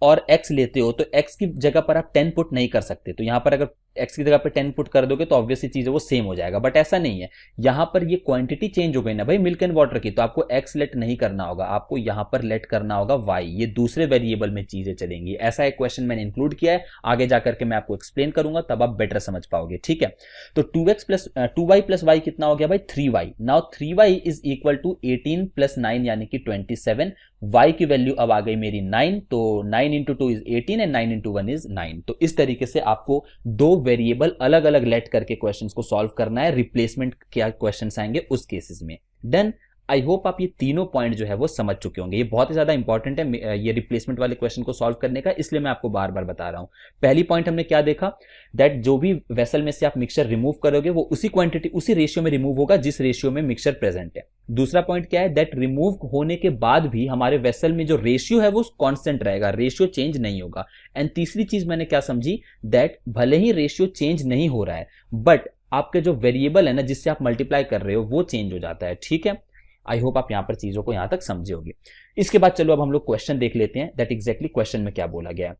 A: और x लेते हो तो x की जगह पर आप 10 पुट नहीं कर सकते, तो यहां पर अगर x की जगह पे 10 पुट कर दोगे तो ऑब्वियसली चीज है वो सेम हो जाएगा। बट ऐसा नहीं है, यहां पर ये क्वांटिटी चेंज हो गई ना भाई मिल्क एंड वाटर की, तो आपको x लेट नहीं करना होगा, आपको यहां पर लेट करना होगा y। ये दूसरे वेरिएबल में चीजें चलेंगी। ऐसा एक क्वेश्चन मैंने इंक्लूड किया है, आगे जाकर के मैं आपको एक्सप्लेन करूंगा, तब आप बेटर समझ पाओगे, ठीक है। तो 2y प्लस y कितना हो गया भाई, 3y। Now 3y is equal to 18 plus 9 यानी कि 27। y की वैल्यू अब आ गई मेरी 9, तो 9 into 2 is 18 and 9 into 1 is 9। तो इस तरीके से आपको दो वेरिएबल अलग अलग लेट करके क्वेश्चंस को सॉल्व करना है, रिप्लेसमेंट क्या क्वेश्चंस आएंगे उस केसेस में। डन। आई होप आप ये तीनों पॉइंट जो है वो समझ चुके होंगे। ये बहुत ही ज़्यादा इंपॉर्टेंट है ये रिप्लेसमेंट वाले क्वेश्चन को सॉल्व करने का, इसलिए मैं आपको बार बार बता रहा हूँ। पहली पॉइंट हमने क्या देखा, दैट जो भी वेसल में से आप मिक्सचर रिमूव करोगे वो उसी क्वांटिटी उसी रेशियो में रिमूव होगा जिस रेशियो में मिक्सचर प्रेजेंट है। दूसरा पॉइंट क्या है, दैट रिमूव होने के बाद भी हमारे वेसल में जो रेशियो है वो कांस्टेंट रहेगा, रेशियो चेंज नहीं होगा। एंड तीसरी चीज मैंने क्या समझी, दैट भले ही रेशियो चेंज नहीं हो रहा है बट आपके जो वेरिएबल है ना जिससे आप मल्टीप्लाई कर रहे हो वो चेंज हो जाता है। ठीक है, आई होप आप यहां पर चीजों को यहां तक समझे होंगे। इसके बाद चलो अब हम लोग क्वेश्चन देख लेते हैं, दैट एग्जैक्टली क्वेश्चन में क्या बोला गया है।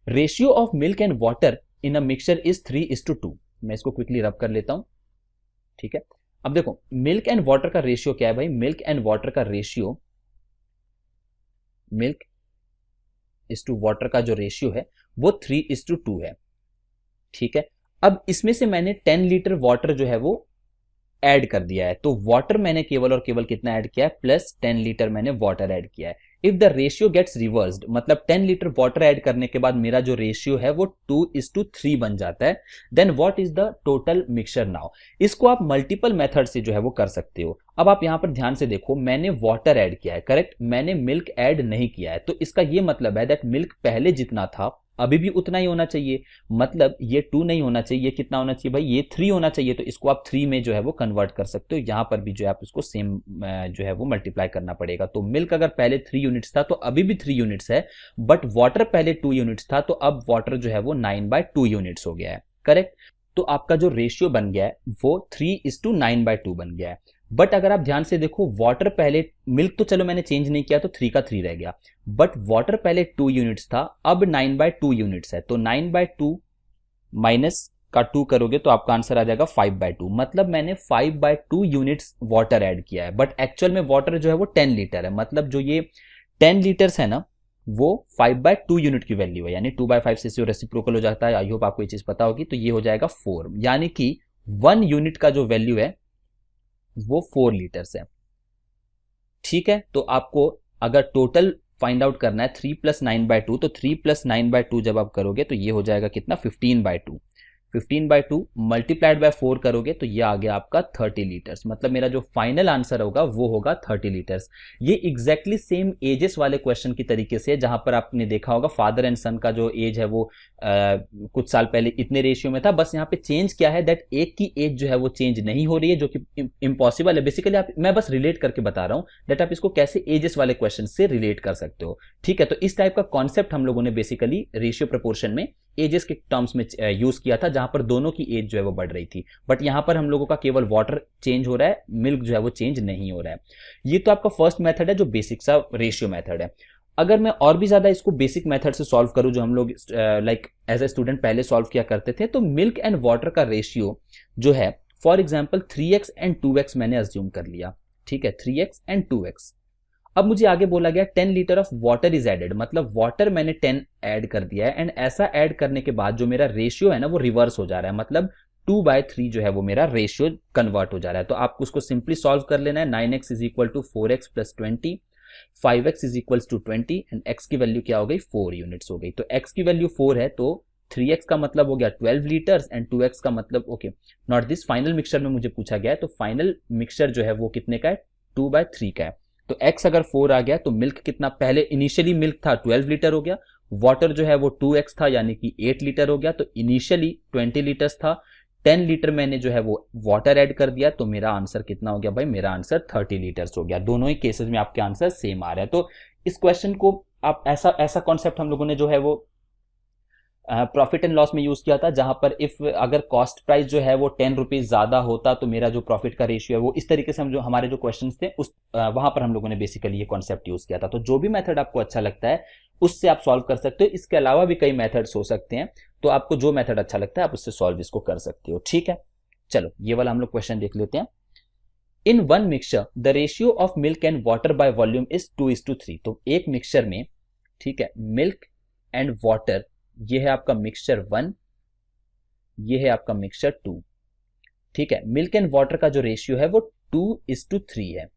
A: Ratio of milk and water in a mixture is 3:2। मैं इसको क्विकली रब कर लेता हूं। ठीक है, अब देखो मिल्क एंड वाटर का रेशियो क्या है भाई, मिल्क एंड वाटर का ratio, milk is to water का जो रेशियो है वो 3:2 है। ठीक है, अब इसमें से मैंने 10 लीटर वाटर जो है वो ऐड कर दिया है, तो वाटर मैंने केवल और केवल कितना ऐड किया है, प्लस 10 लीटर मैंने वाटर ऐड किया है। If the ratio gets reversed, मतलब 10 लीटर वाटर ऐड करने के बाद मेरा जो रेशियो है वो 2:3 बन जाता है, then what is the total mixture now. इसको आप मल्टीपल मेथड से जो है वो कर सकते हो। अब आप यहां पर ध्यान से देखो, मैंने वाटर ऐड किया है, करेक्ट, मैंने मिल्क ऐड नहीं किया है, तो इसका ये मतलब है दैट मिल्क पहले जितना था अभी भी उतना ही होना चाहिए। मतलब ये 2 नहीं होना चाहिए, ये कितना होना चाहिए भाई, ये 3 होना चाहिए। तो इसको आप 3 में जो है वो कन्वर्ट कर सकते हो, यहां पर भी जो है आप इसको सेम जो है वो मल्टीप्लाई करना पड़ेगा। तो मिल्क अगर पहले 3 यूनिट्स था तो अभी भी 3 यूनिट्स है, बट वाटर पहले 2 यूनिट्स था तो अब वाटर जो है वो 9/2 यूनिट्स हो गया है, करेक्ट। तो आपका जो रेशियो बन गया है वो 3:9/2 बन गया है। बट अगर आप ध्यान से देखो, वाटर पहले, मिल्क तो चलो मैंने चेंज नहीं किया तो 3 का 3 रह गया, बट वाटर पहले 2 यूनिट्स था, अब 9/2 यूनिट्स है, तो 9/2 माइनस का 2 करोगे तो आपका आंसर आ जाएगा 5/2। मतलब मैंने 5/2 यूनिट्स वाटर ऐड किया है, बट एक्चुअल में वाटर जो है वो 10 लीटर है। मतलब जो ये 10 लीटर्स है ना वो 5/2 यूनिट की वैल्यू है, यानी 2/5 से रेसिप्रोकल हो जाता है। आई होप आपको ये चीज पता होगी। तो ये हो जाएगा 4, यानी कि 1 यूनिट का जो वैल्यू है वो 4 लीटर्स है। ठीक है, तो आपको अगर टोटल फाइंड आउट करना है 3 + 9/2, तो 3 + 9/2 जब आप करोगे तो ये हो जाएगा कितना, 15/2। 15/2 मल्टीप्लाइड बाय 4 करोगे तो ये आ गया आपका 30 लीटर्स। मतलब मेरा जो फाइनल आंसर होगा वो होगा 30 लीटर्स। ये एग्जैक्टली सेम एजेस वाले क्वेश्चन की तरीके से, जहां पर आपने देखा होगा फादर एंड सन का जो एज है वो कुछ साल पहले इतने रेशियो में था, बस यहाँ पे चेंज क्या है दैट एक की एज जो है वो चेंज नहीं हो रही है, जो कि इम्पॉसिबल है बेसिकली। आप, मैं बस रिलेट करके बता रहा हूँ दैट आप इसको कैसे एजेस वाले क्वेश्चन से रिलेट कर सकते हो। ठीक है, तो इस टाइप का कॉन्सेप्ट हम लोगों ने बेसिकली रेशियो प्रपोर्शन में एजेस के टर्म्स में यूज किया था, जहां पर दोनों की एज जो है वो बढ़ रही थी। बट यहां पर हम लोगों का केवल वाटर चेंज हो रहा है, मिल्क जो है वो चेंज नहीं हो रहा है। ये तो आपका फर्स्ट मेथड है जो बेसिक सा रेशियो मेथड है। अगर मैं और भी ज्यादा इसको बेसिक मेथड से सॉल्व करूं, जो हम लोग लाइक एज ए स्टूडेंट पहले सॉल्व किया करते थे, तो मिल्क एंड वाटर का रेशियो जो है, for example 3x and 2x मैंने अज्यूम कर लिया। ठीक है, 3x एंड 2x। अब मुझे आगे बोला गया 10 litre of water is added, मतलब वाटर मैंने 10 ऐड कर दिया है, एंड ऐसा ऐड करने के बाद जो मेरा रेशियो है ना वो रिवर्स हो जा रहा है, मतलब 2/3 जो है वो मेरा रेशियो कन्वर्ट हो जा रहा है। तो आपको उसको सिंपली सॉल्व कर लेना है। 9x = 4x + 20, 5x = 20 and x की वैल्यू क्या हो गई, 4 यूनिट्स हो गई। तो x की वैल्यू 4 है तो 3x का मतलब हो गया 12 लीटर्स एंड 2x का मतलब, okay not this, final mixture में मुझे पूछा गया है, तो फाइनल मिक्सचर जो है वो कितने का है, 2/3 का है। तो x अगर 4 आ गया तो मिल्क कितना, पहले इनिशियली मिल्क था 12 लीटर हो गया, वाटर जो है वो 2x था यानी कि 8 लीटर हो गया, तो इनिशियली 20 लीटर्स था, 10 लीटर मैंने जो है वो वाटर ऐड कर दिया, तो मेरा आंसर कितना हो गया भाई, मेरा आंसर 30 लीटर्स हो गया। दोनों ही केसेस में आपके आंसर सेम आ रहा है। तो इस क्वेश्चन को आप ऐसा कॉन्सेप्ट हम लोगों ने जो है वो प्रॉफिट एंड लॉस में यूज किया था, जहां पर इफ अगर कॉस्ट प्राइस जो है वो 10 रुपीज ज्यादा होता तो मेरा जो प्रॉफिट का रेशियो है वो इस तरीके से, हम जो हमारे जो क्वेश्चन थे उस वहां पर हम लोगों ने बेसिकली ये कॉन्सेप्ट यूज किया था। तो जो भी मेथड आपको अच्छा लगता है उससे आप सॉल्व कर सकते हो। इसके अलावा भी कई मेथड्स हो सकते हैं, तो आपको जो मेथड अच्छा लगता है आप उससे सॉल्व इसको कर सकते हो। ठीक है, चलो ये वाला हम लोग क्वेश्चन देख लेते हैं। In one mixture the ratio of milk and water by volume is 2:3। तो एक मिक्सचर में, ठीक है, मिल्क एंड वाटर, ये है आपका मिक्सचर 1, ये है आपका मिक्सचर 2। ठीक है, मिल्क एंड वाटर का जो रेशियो है वो 2:3 है।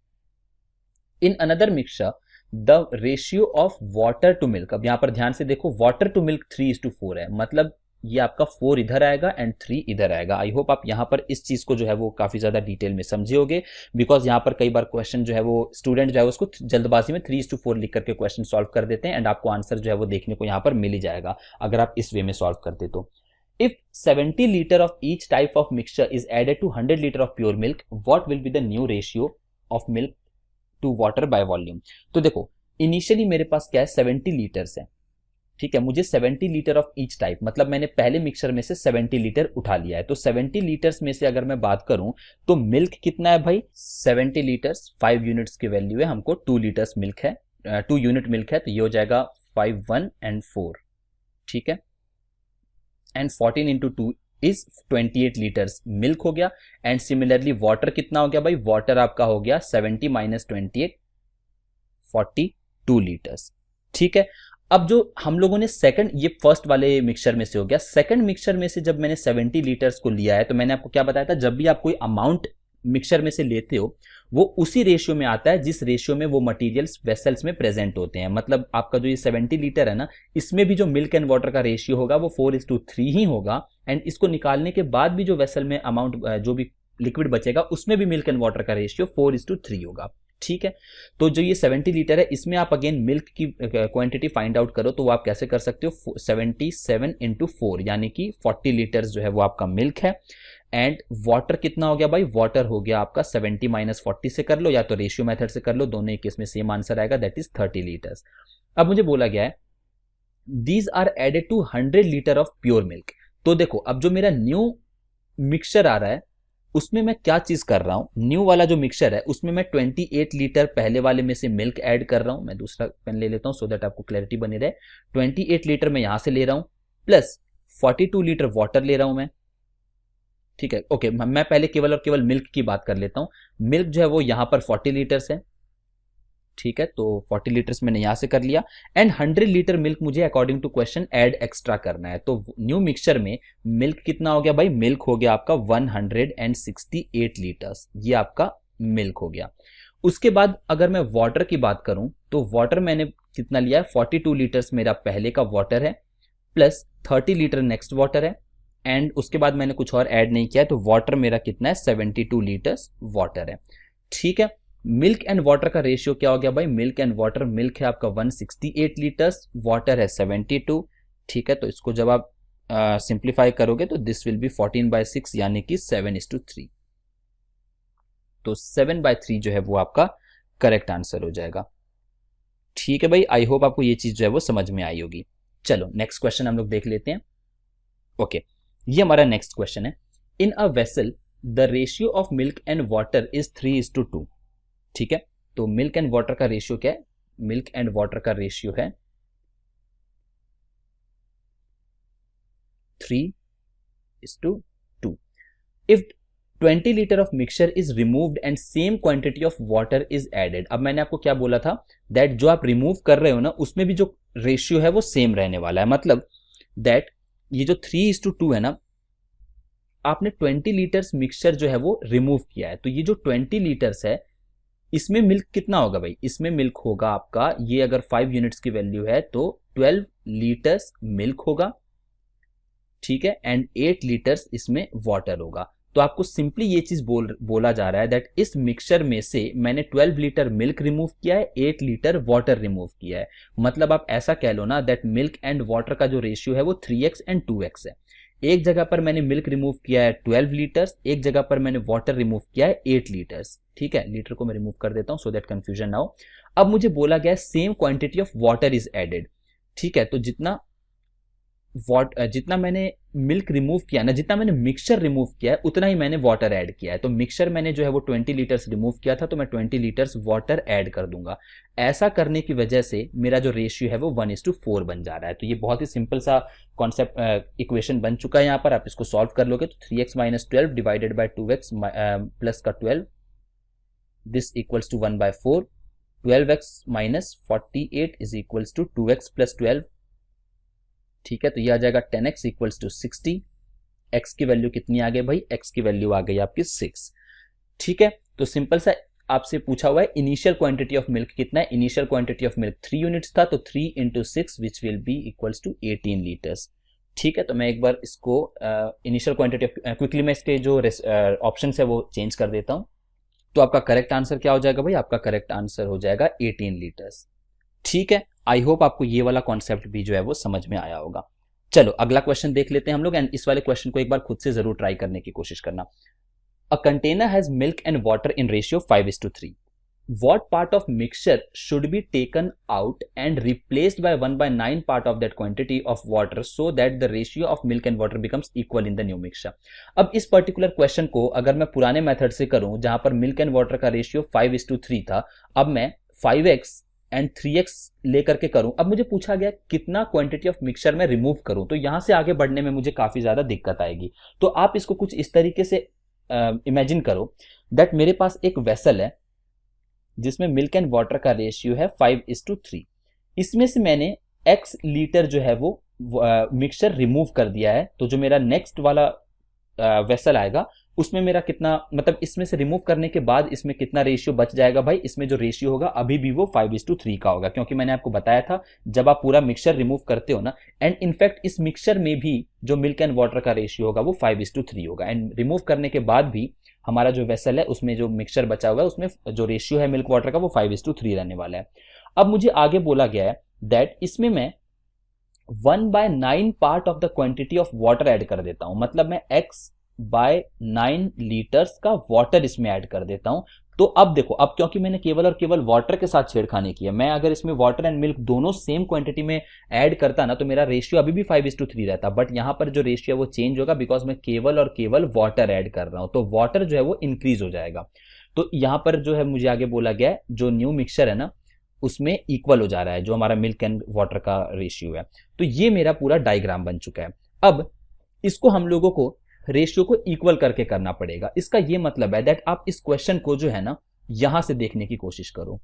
A: In another mixture the ratio of water to milk, अब यहां पर ध्यान से देखो, वाटर टू मिल्क 3:4 है, मतलब ये आपका 4 इधर आएगा एंड 3 इधर आएगा। आई होप आप यहाँ पर इस चीज़ को जो है वो काफ़ी ज़्यादा डिटेल में समझे होगे, बिकॉज यहाँ पर कई बार क्वेश्चन जो है वो स्टूडेंट जो है उसको जल्दबाजी में 3:4 लिख करके क्वेश्चन सॉल्व कर देते हैं एंड आपको आंसर जो है वो देखने को यहाँ पर मिल ही जाएगा अगर आप इस वे में सॉल्व करते तो। If 70 liter of each type of mixture is added to 100 liter of pure milk, what will be the new ratio of milk to water by volume? तो देखो इनिशियली मेरे पास क्या है 70 लीटर्स है, ठीक है, मुझे 70 लीटर ऑफ ईच टाइप, मतलब मैंने पहले मिक्सचर में से 70 लीटर उठा लिया है। तो 70 लीटर्स में से अगर मैं बात करूं तो मिल्क कितना है भाई, 70 लीटर्स 5 यूनिट्स की वैल्यू है, हमको 2 लीटर्स मिल्क है, 2 यूनिट मिल्क है, तो ये हो जाएगा 5 1 एंड 4, ठीक है, and 14 into 2 is 28 litres milk हो गया। एंड सिमिलरली वाटर कितना हो गया भाई, वाटर आपका हो गया 70 माइनस 28 42 लीटर्स, ठीक है। अब जो हम लोगों ने सेकंड, ये फर्स्ट वाले मिक्सचर में से हो गया, सेकंड मिक्सचर में से जब मैंने 70 लीटर्स को लिया है तो मैंने आपको क्या बताया था, जब भी आप कोई अमाउंट मिक्सचर में से लेते हो वो उसी रेशियो में आता है जिस रेशियो में वो मटेरियल्स वेसल्स में प्रेजेंट होते हैं। मतलब आपका जो ये 70 लीटर है ना, इसमें भी जो मिल्क एंड वाटर का रेशियो होगा वो 4:3 ही होगा, एंड इसको निकालने के बाद भी जो वेसल में अमाउंट जो भी लिक्विड बचेगा उसमें भी मिल्क एंड वाटर का रेशियो 4:3 होगा, ठीक है। तो जो ये 70 लीटर है इसमें आप अगेन मिल्क की क्वांटिटी फाइंड आउट करो तो वो आप कैसे कर सकते हो, 77 इंटू 4 यानी कि 40 लीटर्स जो है वो आपका मिल्क है। एंड वाटर कितना हो गया भाई, वाटर हो गया आपका 70 माइनस 40 से कर लो या तो रेशियो मेथड से कर लो, दोनों एक केस में सेम आंसर आएगा, दैट इज 30 लीटर्स। अब मुझे बोला गया है these are added to 100 litre of pure milk. तो देखो अब जो मेरा न्यू मिक्सचर आ रहा है उसमें मैं क्या चीज कर रहा हूं, न्यू वाला जो मिक्सचर है उसमें मैं 28 लीटर पहले वाले में से मिल्क ऐड कर रहा हूं। मैं दूसरा पेन ले लेता हूं सो दैट आपको क्लैरिटी बनी रहे। 28 लीटर मैं यहां से ले रहा हूं प्लस 42 लीटर वाटर ले रहा हूं मैं, ठीक है। ओके, मैं पहले केवल और केवल मिल्क की बात कर लेता हूं। मिल्क जो है वो यहां पर 40 लीटर्स है, ठीक है, तो 40 लीटर्स मैंने यहां से कर लिया एंड 100 लीटर मिल्क मुझे according to question add extra करना है। तो न्यू मिक्सचर में मिल्क कितना हो गया भाई, मिल्क हो गया आपका 168 लीटर्स, ये आपका मिल्क हो गया। उसके बाद अगर मैं वाटर की बात करूं तो वाटर मैंने कितना लिया है, 42 लीटर्स मेरा पहले का वाटर है प्लस 30 लीटर नेक्स्ट वाटर है एंड उसके बाद मैंने कुछ और ऐड नहीं किया है, तो वाटर मेरा कितना है 72 लीटर्स वाटर है, ठीक है। मिल्क एंड वाटर का रेशियो क्या हो गया भाई, मिल्क एंड वाटर, मिल्क है आपका 168 लीटर्स, वाटर है 72, ठीक है। तो इसको जब आप सिंप्लीफाई करोगे तो दिस विल बी 14/6 यानी कि 7:3, तो 7/3 जो है वो आपका करेक्ट आंसर हो जाएगा, ठीक है भाई। आई होप आपको ये चीज जो है वो समझ में आई होगी। चलो नेक्स्ट क्वेश्चन हम लोग देख लेते हैं। ओके, ये हमारा नेक्स्ट क्वेश्चन है, in a vessel the ratio of milk and water is 3:2, ठीक है। तो मिल्क एंड वाटर का रेशियो क्या है, मिल्क एंड वाटर का रेशियो है 3:2। If 20 litre of mixture is removed and same quantity of water is added. अब मैंने आपको क्या बोला था, दैट जो आप रिमूव कर रहे हो ना उसमें भी जो रेशियो है वो सेम रहने वाला है, मतलब दैट ये जो 3:2 है ना, आपने 20 लीटर्स मिक्सचर जो है वो रिमूव किया है, तो ये जो 20 लीटर्स है इसमें मिल्क कितना होगा भाई, इसमें मिल्क होगा आपका, ये अगर 5 यूनिट्स की वैल्यू है तो 12 लीटर्स मिल्क होगा, ठीक है, एंड 8 लीटर्स इसमें वाटर होगा। तो आपको सिंपली ये चीज बोला जा रहा है दैट इस मिक्सचर में से मैंने 12 लीटर मिल्क रिमूव किया है, 8 लीटर वाटर रिमूव किया है। मतलब आप ऐसा कह लो ना दैट मिल्क एंड वाटर का जो रेशियो है वो 3x एंड 2x है। एक जगह पर मैंने मिल्क रिमूव किया है 12 लीटर्स, एक जगह पर मैंने वाटर रिमूव किया है 8 लीटर्स, ठीक है। लीटर को मैं रिमूव कर देता हूं सो दैट कंफ्यूजन ना हो। अब मुझे बोला गया है same quantity of water is added, ठीक है। तो जितना मैंने मिल्क रिमूव किया ना, जितना मैंने मिक्सचर रिमूव किया है उतना ही मैंने वाटर ऐड किया है। तो मिक्सचर मैंने जो है वो 20 लीटर्स रिमूव किया था, तो मैं 20 लीटर्स वाटर ऐड कर दूंगा। ऐसा करने की वजह से मेरा जो रेशियो है वो 1:4 बन जा रहा है। तो ये बहुत ही सिंपल सा कॉन्सेप्ट इक्वेशन बन चुका है। यहाँ पर आप इसको सॉल्व कर लोगे तो 3x - 12 divided by 2x plus का 12 this equals to 1/4, 12x - 48 is equals to 2x plus 12, ठीक है। तो ये आ जाएगा 10x इक्वल्स टू 60। x की वैल्यू कितनी आ गई भाई, x की वैल्यू आ गई आपकी 6, ठीक है। तो सिंपल सा आपसे पूछा हुआ है इनिशियल क्वांटिटी ऑफ मिल्क कितना है, initial quantity of milk 3 units था, तो 3 × 6 which will be equals to 18 litres, ठीक है, तो मैं एक बार इसको इनिशियल क्वांटिटी क्विकली मैं इसके जो ऑप्शन है वो चेंज कर देता हूँ। तो आपका करेक्ट आंसर क्या हो जाएगा भाई? आपका करेक्ट आंसर हो जाएगा 18 लीटर्स। ठीक है, आई होप आपको ये वाला कॉन्सेप्ट भी जो है वो समझ में आया होगा। चलो अगला क्वेश्चन देख लेते हैं हम लोग, एंड इस वाले क्वेश्चन को एक बार खुद से जरूर ट्राई करने की कोशिश करना। A container has milk and water in ratio 5:3. What part of mixture should be taken out and replaced by 1/9 part of that quantity of water so that the ratio of milk and water becomes equal in the new mixture? अब इस particular question को अगर मैं पुराने method से करूं जहां पर मिल्क एंड वाटर का रेशियो 5:3 था, अब मैं 5x एंड 3x लेकर के करूं। अब मुझे पूछा गया कितना क्वांटिटी ऑफ मिक्सचर में रिमूव करूं, तो यहां से आगे बढ़ने में मुझे काफी ज्यादा दिक्कत आएगी। तो आप इसको कुछ इस तरीके से इमेजिन करो दैट मेरे पास एक वेसल है जिसमें मिल्क एंड वाटर का रेशियो है 5:3। इसमें से मैंने x लीटर जो है वो मिक्सचर रिमूव कर दिया है। तो जो मेरा नेक्स्ट वाला वेसल आएगा उसमें मेरा कितना, मतलब इसमें से रिमूव करने के बाद इसमें कितना रेशियो बच जाएगा भाई? इसमें जो रेशियो होगा अभी भी वो 5:3 का होगा, क्योंकि मैंने आपको बताया था जब आप पूरा मिक्सचर रिमूव करते हो ना, एंड इनफैक्ट इस मिक्सचर में भी जो मिल्क एंड वाटर का रेशियो होगा वो 5:3 होगा, एंड रिमूव करने के बाद भी हमारा जो वेसल है उसमें जो मिक्सचर बचा हुआ है उसमें जो रेशियो है मिल्क वाटर का वो 5:3 रहने वाला है। अब मुझे आगे बोला गया है दैट इसमें मैं 1/9 part of the quantity of water add कर देता हूं, मतलब मैं x/9 लीटर्स का वाटर इसमें ऐड कर देता हूं। तो अब देखो, अब क्योंकि मैंने केवल और केवल वाटर के साथ छेड़खानी की है, मैं अगर इसमें वाटर एंड मिल्क दोनों सेम क्वांटिटी में ऐड करता ना तो मेरा रेशियो अभी भी 5:3 रहता, बट यहां पर जो रेशियो है वो चेंज होगा बिकॉज मैं केवल और केवल वाटर ऐड कर रहा हूं, तो वाटर जो है वो इंक्रीज हो जाएगा। तो यहां पर जो है मुझे आगे बोला गया है जो न्यू मिक्सचर है ना उसमें इक्वल हो जा रहा है जो हमारा मिल्क एंड वाटर का रेशियो है। तो ये मेरा पूरा डायग्राम बन चुका है। अब इसको हम लोगों को रेशियो को इक्वल करके करना पड़ेगा। इसका ये मतलब है दैट आप इस क्वेश्चन को जो है ना यहां से देखने की कोशिश करो,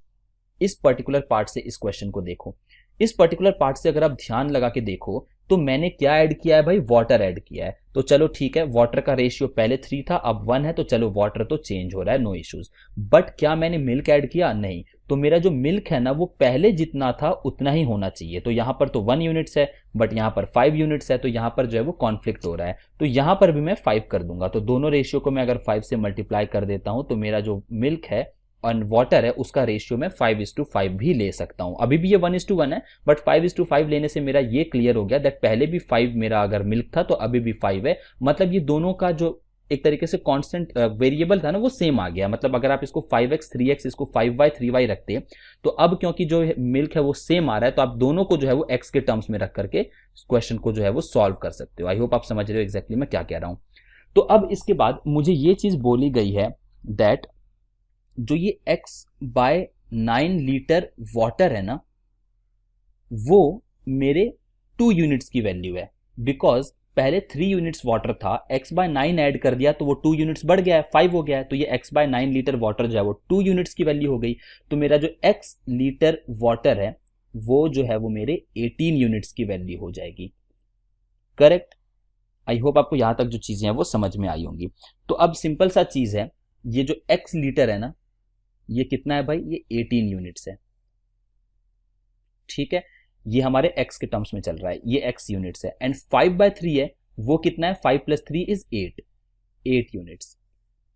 A: इस पर्टिकुलर पार्ट से इस क्वेश्चन को देखो। इस पर्टिकुलर पार्ट से अगर आप ध्यान लगा के देखो तो मैंने क्या ऐड किया है भाई? वाटर ऐड किया है। तो चलो ठीक है, वाटर का रेशियो पहले 3 था अब 1 है, तो चलो वाटर तो चेंज हो रहा है, नो इश्यूज। बट क्या मैंने मिल्क ऐड किया? नहीं। तो मेरा जो मिल्क है ना वो पहले जितना था उतना ही होना चाहिए। तो यहां पर तो 1 यूनिट्स है बट यहां पर 5 यूनिट्स है, तो यहां पर जो है वो कॉन्फ्लिक्ट हो रहा है। तो यहां पर भी मैं 5 कर दूंगा। तो दोनों रेशियो को मैं अगर 5 से मल्टीप्लाई कर देता हूं तो मेरा जो मिल्क है और वाटर है उसका रेशियो मैं 5:5 भी ले सकता हूं। अभी भी ये 1:1 है बट 5:5 लेने से मेरा ये क्लियर हो गया दैट पहले भी 5 मेरा अगर मिल्क था तो अभी भी 5 है। मतलब ये दोनों का जो एक तरीके से कांस्टेंट वेरिएबल था ना वो सेम आ गया। मतलब अगर आप इसको 5x 3x इसको 5y 3y रखते तो अब क्योंकि जो मिल्क है वो सेम आ रहा है तो आप दोनों को जो है वो x के टर्म्स में रख करके क्वेश्चन को जो है वो सॉल्व कर सकते हो। आई होप आप समझ रहे हो एग्जैक्टली मैं क्या कह रहा हूं। तो अब इसके बाद मुझे ये चीज बोली गई है दैट जो ये x/9 लीटर वाटर है ना वो मेरे 2 यूनिट्स की वैल्यू है, बिकॉज पहले 3 यूनिट्स वाटर था, x/9 ऐड कर दिया तो वो 2 यूनिट्स बढ़ गया है, 5 हो गया है, तो ये x/9 लीटर वाटर जो है वो 2 यूनिट्स की वैल्यू हो गई। तो मेरा जो x लीटर वाटर है वो जो है वो मेरे 18 यूनिट्स की वैल्यू हो जाएगी। करेक्ट? आई होप आपको यहां तक जो चीजें हैं वो समझ में आई होंगी। तो अब सिंपल सा चीज है, ये जो x लीटर है ना ये कितना है भाई? ये 18 यूनिट्स है। ठीक है, ये हमारे x के टर्म्स में चल रहा है, ये x यूनिट्स है, एंड 5/3 है, वो कितना है? 5 + 3 इज 8 यूनिट्स।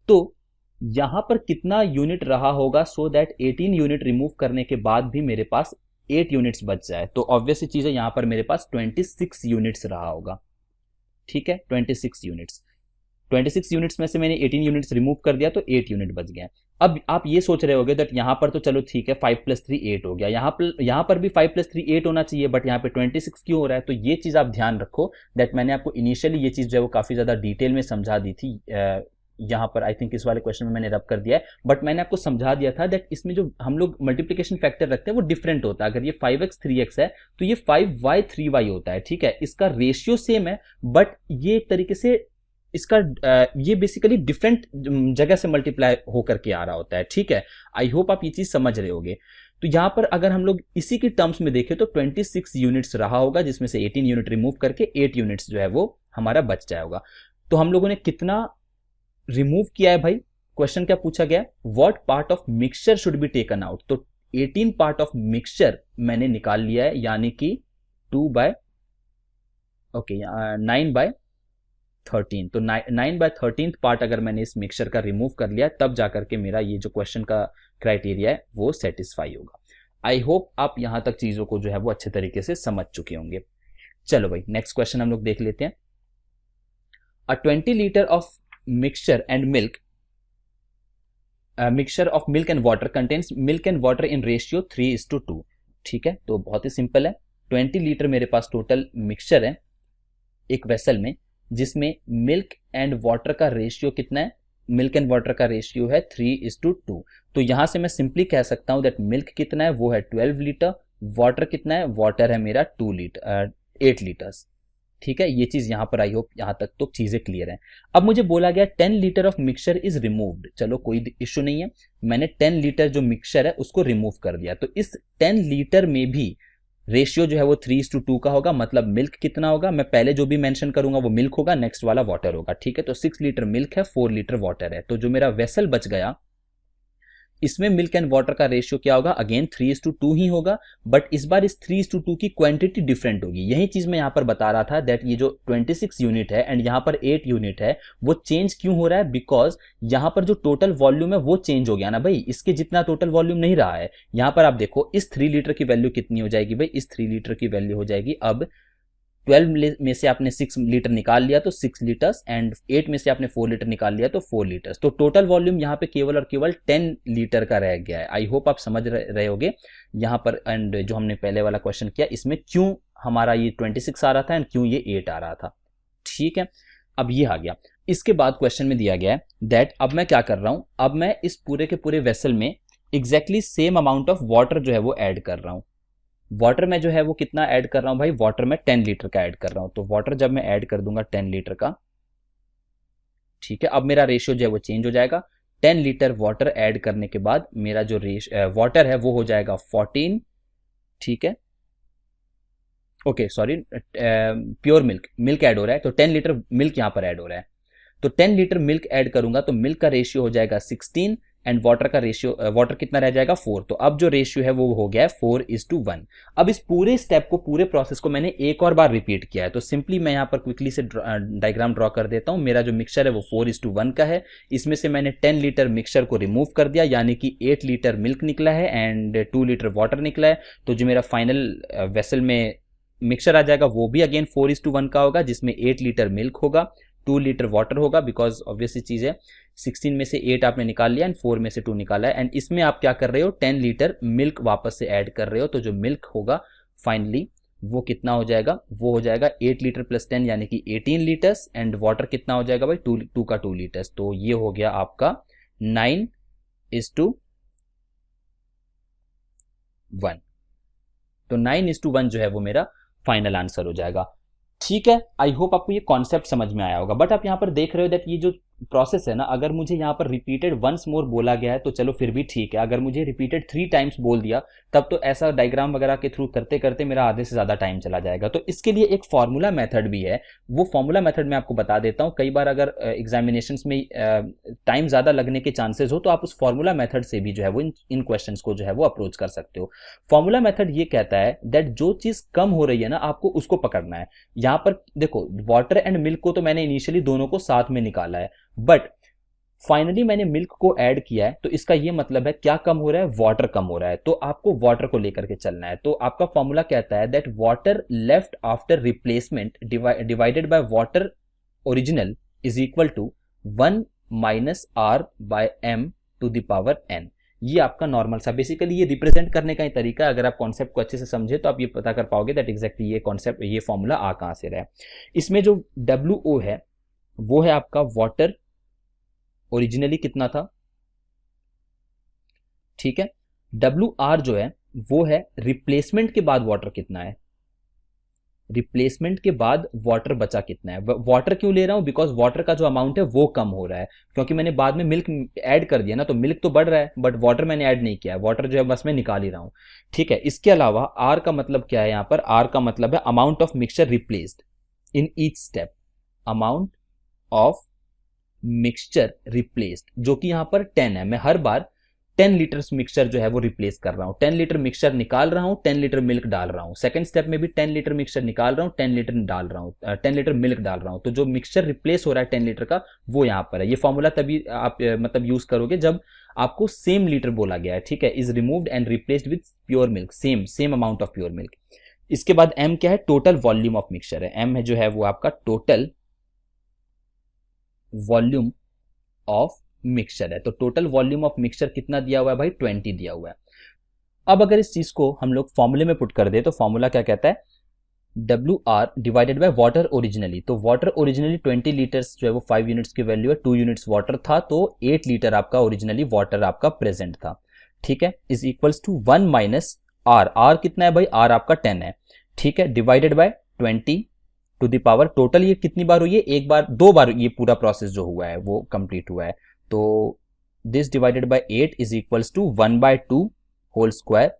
A: तो यहां पर कितना यूनिट रहा होगा सो दैट 18 यूनिट रिमूव करने के बाद भी मेरे पास 8 यूनिट्स बच जाए? तो ऑब्वियस चीज है, यहां पर मेरे पास 26 यूनिट्स रहा होगा। ठीक है, 26 यूनिट्स। 26 यूनिट्स में से मैंने 18 यूनिट्स रिमूव कर दिया तो 8 यूनिट बच गए। अब आप ये सोच रहे होगे दैट यहां पर तो चलो ठीक है 5 + 3 8 हो गया, यहां पर भी 5 + 3 8 होना चाहिए, बट यहां पे 26 क्यों हो रहा है? तो ये चीज आप ध्यान रखो दैट मैंने आपको इनिशियली ये चीज जो है वो काफी ज्यादा डिटेल में समझा दी थी। यहां पर आई थिंक इस वाले क्वेश्चन में मैंने रब कर दिया है, बट मैंने आपको समझा दिया था दैट इसमें जो हम लोग मल्टीप्लीकेशन फैक्टर रखते हैं वो डिफरेंट होता है। अगर ये 5x 3x है तो ये 5y 3y होता है। ठीक है, इसका रेशियो सेम है बट ये एक तरीके से इसका ये बेसिकली डिफरेंट जगह से मल्टीप्लाई होकर के आ रहा होता है। ठीक है, आई होप आप ये चीज समझ रहे होगे। तो यहां पर अगर हम लोग इसी की टर्म्स में देखें तो 26 यूनिट्स रहा होगा जिसमें से 18 यूनिट रिमूव करके 8 यूनिट्स जो है वो हमारा बच जाएगा। तो हम लोगों ने कितना रिमूव किया है भाई? क्वेश्चन क्या पूछा गया? What part of mixture should be taken out? तो 18 पार्ट ऑफ मिक्सचर मैंने निकाल लिया है, यानी कि 2/9 ओके 9/13, तो 9/13 पार्ट अगर मैंने इस मिक्सचर का रिमूव कर लिया तब जाकर के मेरा ये जो क्वेश्चन का क्राइटेरिया है वो सेटिस्फाई होगा। आई होप आप यहां तक चीजों को जो है वो अच्छे तरीके से समझ चुके होंगे। चलो भाई नेक्स्ट क्वेश्चन हम लोग देख लेते हैं। अ 20 litre of mixture and milk mixture of milk and water contains milk and water in ratio 3:2। ठीक है, तो बहुत ही सिंपल है। 20 लीटर मेरे पास टोटल मिक्सचर है एक वेसल में, जिसमें मिल्क एंड वाटर का रेशियो कितना है? मिल्क एंड वाटर का रेशियो है 3:2। तो यहां से मैं सिंपली कह सकता हूं दैट मिल्क कितना है, वो है 12 लीटर, वाटर कितना है, वाटर है मेरा 8 लीटर्स। ठीक है, ये चीज यहां पर आई होप यहां तक तो चीजें क्लियर हैं। अब मुझे बोला गया 10 litre of mixture is removed. चलो कोई इश्यू नहीं है, मैंने 10 लीटर जो मिक्सचर है उसको रिमूव कर दिया। तो इस 10 लीटर में भी रेशियो जो है वो 3:2 का होगा। मतलब मिल्क कितना होगा, मैं पहले जो भी मेंशन करूंगा वो मिल्क होगा, नेक्स्ट वाला वाटर होगा। ठीक है, तो 6 लीटर मिल्क है, 4 लीटर वाटर है। तो जो मेरा वेसल बच गया इसमें मिल्क एंड वाटर का रेशियो क्या होगा, अगेन 3:2 ही होगा। बट इस बार इस 3:2 की क्वांटिटी डिफरेंट होगी। यही चीज मैं यहां पर बता रहा था दैट ये जो 26 यूनिट है एंड यहां पर 8 यूनिट है वो चेंज क्यों हो रहा है, बिकॉज यहां पर जो टोटल वॉल्यूम है वो चेंज हो गया ना भाई, इसके जितना टोटल वॉल्यूम नहीं रहा है। यहां पर आप देखो इस 3 लीटर की वैल्यू कितनी हो जाएगी भाई, इस 3 लीटर की वैल्यू हो जाएगी अब 12 में से आपने 6 लीटर निकाल लिया तो 6 लीटर्स, एंड 8 में से आपने 4 लीटर निकाल लिया तो 4 लीटर्स। तो टोटल वॉल्यूम यहाँ पे केवल और केवल 10 लीटर का रह गया है। आई होप आप समझ रहे होगे यहाँ पर। एंड जो हमने पहले वाला क्वेश्चन किया इसमें क्यों हमारा ये 26 आ रहा था एंड क्यों ये 8 आ रहा था। ठीक है, अब ये आ गया। इसके बाद क्वेश्चन में दिया गया है दैट अब मैं क्या कर रहा हूं, अब मैं इस पूरे के पूरे वेसल में exactly same amount of water जो है वो ऐड कर रहा हूं। वाटर में जो है वो कितना ऐड कर रहा हूं भाई, वाटर में 10 लीटर का ऐड कर रहा हूं। तो वाटर जब मैं ऐड कर दूंगा 10 लीटर का, ठीक है, अब मेरा रेशियो जो है वो चेंज हो जाएगा। 10 लीटर वाटर ऐड करने के बाद मेरा जो वाटर है वो हो जाएगा 14। ठीक है, okay sorry, pure milk add हो रहा है तो 10 लीटर मिल्क यहां पर ऐड हो रहा है। तो 10 लीटर मिल्क ऐड करूंगा तो मिल्क का रेशियो हो जाएगा 16 एंड वाटर का रेशियो, वाटर कितना रह जाएगा 4। तो अब जो रेशियो है वो हो गया है 4:1। अब इस पूरे स्टेप को, पूरे प्रोसेस को मैंने एक और बार रिपीट किया है। तो सिंपली मैं यहां पर क्विकली से डायग्राम ड्रॉ कर देता हूं। मेरा जो मिक्सचर है वो 4:1 का है। इसमें से मैंने 10 लीटर मिक्सचर को रिमूव कर दिया, यानी कि 8 लीटर मिल्क निकला है एंड 2 लीटर वाटर निकला है। तो जो मेरा फाइनल वेसल में मिक्सचर आ जाएगा वो भी अगेन 4:1 का होगा, जिसमें 8 लीटर मिल्क होगा, 2 लीटर वाटर होगा, बिकॉज ऑब्वियसली चीज है 16 में से 8 आपने निकाल लिया एंड 4 में से 2 निकाला है। एंड इसमें आप क्या कर रहे हो, 10 लीटर मिल्क वापस से ऐड कर रहे हो। तो जो मिल्क होगा फाइनली वो कितना हो जाएगा, वो हो जाएगा 8 लीटर प्लस 10 यानी कि 18 लीटर्स। एंड वाटर कितना हो जाएगा भाई, 2 का 2 लीटर्स। तो ये हो गया आपका 9:1। तो 9:1 जो है वो मेरा फाइनल आंसर हो जाएगा। ठीक है, आई होप आपको ये कॉन्सेप्ट समझ में आया होगा। बट आप यहाँ पर देख रहे हो दैट ये जो प्रोसेस है ना, अगर मुझे यहाँ पर रिपीटेड वंस मोर बोला गया है तो चलो फिर भी ठीक है। अगर मुझे रिपीटेड 3 टाइम्स बोल दिया तब तो ऐसा डायग्राम वगैरह के थ्रू करते करते मेरा आधे से ज्यादा टाइम चला जाएगा। तो इसके लिए एक फॉर्मूला मेथड भी है, वो फॉर्मूला मेथड मैं आपको बता देता हूँ। कई बार अगर एग्जामिनेशन में टाइम ज्यादा लगने के चांसेस हो तो आप उस फॉर्मूला मेथड से भी जो है वो इन क्वेश्चन को जो है वो अप्रोच कर सकते हो। फॉर्मूला मेथड ये कहता है दैट जो चीज कम हो रही है ना आपको उसको पकड़ना है। यहां पर देखो वाटर एंड मिल्क को तो मैंने इनिशियली दोनों को साथ में निकाला है, बट फाइनली मैंने मिल्क को ऐड किया है। तो इसका ये मतलब है क्या कम हो रहा है, वाटर कम हो रहा है। तो आपको वाटर को लेकर के चलना है। तो आपका फॉर्मूला कहता है that water left after replacement divided by water original is equal to 1 - R/m⁴n। ये आपका नॉर्मल सा, बेसिकली ये रिप्रेजेंट करने का ही तरीका है। अगर आप कॉन्सेप्ट को अच्छे से समझे तो आप ये पता कर पाओगे दैट एग्जैक्टली ये कॉन्सेप्ट, ये फॉर्मूला आ कहां से रहा है। इसमें जो WO है वो है आपका वाटर ओरिजिनली कितना था, ठीक है। WR जो है वो है रिप्लेसमेंट के बाद वाटर कितना है, रिप्लेसमेंट के बाद वाटर बचा कितना है। वाटर क्यों ले रहा हूं, बिकॉज वाटर का जो अमाउंट है वो कम हो रहा है, क्योंकि मैंने बाद में मिल्क ऐड कर दिया ना, तो मिल्क तो बढ़ रहा है बट वाटर मैंने ऐड नहीं किया है। वाटर जो है बस मैं निकाल ही रहा हूं, ठीक है। इसके अलावा आर का मतलब क्या है, यहां पर आर का मतलब है amount of mixture replaced in each step, amount of mixture replaced, जो कि यहां पर 10 है। मैं हर बार 10 लीटर मिक्सचर जो है वो रिप्लेस कर रहा हूँ, 10 लीटर मिक्सचर निकाल रहा हूँ, 10 लीटर मिल्क डाल रहा हूँ। सेकंड स्टेप में भी 10 लीटर मिक्सचर निकाल रहा हूँ, 10 लीटर डाल रहा हूँ, 10 लीटर मिल्क डाल रहा हूँ। तो जो मिक्सचर रिप्लेस हो रहा है 10 लीटर का वो यहाँ पर है। ये फॉर्मूला तभी आप मतलब यूज करोगे जब आपको सेम लीटर बोला गया है, ठीक है। Is removed and replaced with pure milk, same amount of pure milk. इसके बाद एम क्या है, टोटल वॉल्यूम ऑफ मिक्सचर है। एम है जो है वो आपका टोटल वॉल्यूम ऑफ मिक्सचर है। तो टोटल वॉल्यूम ऑफ मिक्सचर कितना दिया हुआ है भाई, 20 दिया हुआ है। अब अगर इस चीज को हम लोग फॉर्मूले में पुट कर दे तो फॉर्मूला क्या कहता है, WR divided by water originally. तो वाटर ओरिजिनली 20 लीटर्स जो है वो 5 यूनिट्स की वैल्यू है, 2 यूनिट्स वाटर था, तो 8 लीटर आपका ओरिजिनली वाटर आपका प्रेजेंट था, ठीक है। Is equals to 1 minus R. R कितना है भाई, आर आपका 10 है, ठीक है, divided by 20 to the power. Total ये कितनी बार हुई है, एक बार, दो बार ये पूरा प्रोसेस जो हुआ है वो कंप्लीट हुआ है। तो this divided by 8 is equals to 1/2 whole square,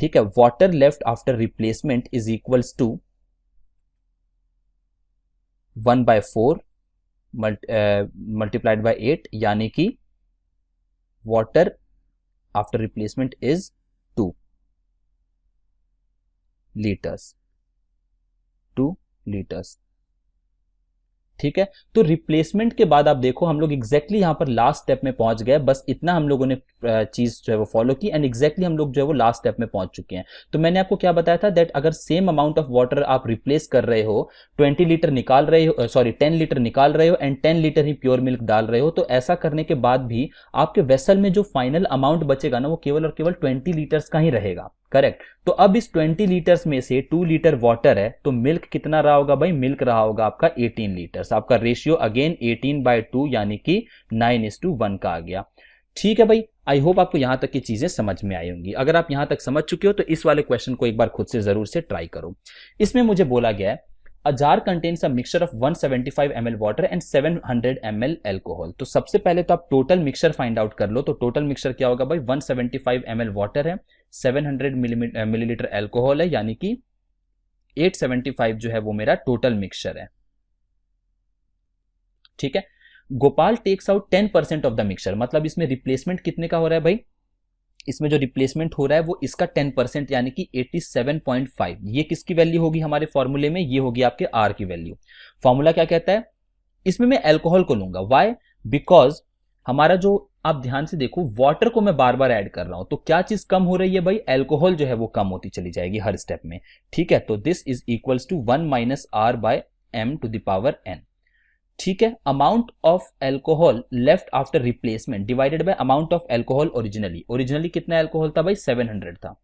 A: ठीक है। Water left after replacement is equals to 1/4 multiplied by 8, यानी कि water after replacement is 2 litres, 2 litres, ठीक है। तो रिप्लेसमेंट के बाद आप देखो हम लोग एग्जैक्टली यहां पर लास्ट स्टेप में पहुंच गए। बस इतना हम लोगों ने चीज जो है वो फॉलो की एंड एग्जैक्टली हम लोग जो है वो लास्ट स्टेप में पहुंच चुके हैं। तो मैंने आपको क्या बताया था दैट अगर सेम अमाउंट ऑफ वाटर आप रिप्लेस कर रहे हो, 20 लीटर निकाल रहे हो, सॉरी 10 लीटर निकाल रहे हो and 10 litre he pure milk डाल रहे हो, तो ऐसा करने के बाद भी आपके वेसल में जो फाइनल अमाउंट बचेगा ना वो केवल और केवल 20 लीटर्स का ही रहेगा, करेक्ट। तो अब इस 20 लीटर्स में से 2 लीटर वाटर है, तो मिल्क कितना रहा होगा भाई, मिल्क रहा होगा आपका 18 लीटर्स। आपका रेशियो अगेन 18/2 यानी कि 9:1 का आ गया, ठीक है भाई। आई होप आपको यहां तक की चीजें समझ में आई होंगी। अगर आप यहां तक समझ चुके हो तो इस वाले क्वेश्चन को एक बार खुद से जरूर से ट्राई करो। इसमें मुझे बोला गया है A jar contains a mixture of 175 ml water and 700 ml alcohol। तो सबसे पहले तो आप टोटल मिक्सचर फाइंड आउट कर लो। तो टोटल मिक्सचर क्या होगा भाई, 175 ml वाटर है, 700 मिलीलीटर एल्कोहल है, यानी कि 875 जो है वो मेरा टोटल मिक्सचर है, ठीक है। Gopal takes out 10% of the mixture, मतलब इसमें रिप्लेसमेंट कितने का हो रहा है भाई, इसमें जो रिप्लेसमेंट हो रहा है वो इसका 10% यानी कि 87.5। ये किसकी वैल्यू होगी हमारे फॉर्मूले में, ये होगी आपके आर की वैल्यू। फॉर्मूला क्या कहता है, इसमें मैं अल्कोहल को लूंगा, व्हाई, बिकॉज हमारा जो, आप ध्यान से देखो वाटर को मैं बार बार ऐड कर रहा हूं, तो क्या चीज कम हो रही है भाई, अल्कोहल जो है वो कम होती चली जाएगी हर स्टेप में, ठीक है। तो this is equals to 1 minus R by M to the power N, ठीक है। Amount of alcohol left after replacement divided by amount of alcohol originally कितना एल्कोहल था भाई, 700 था,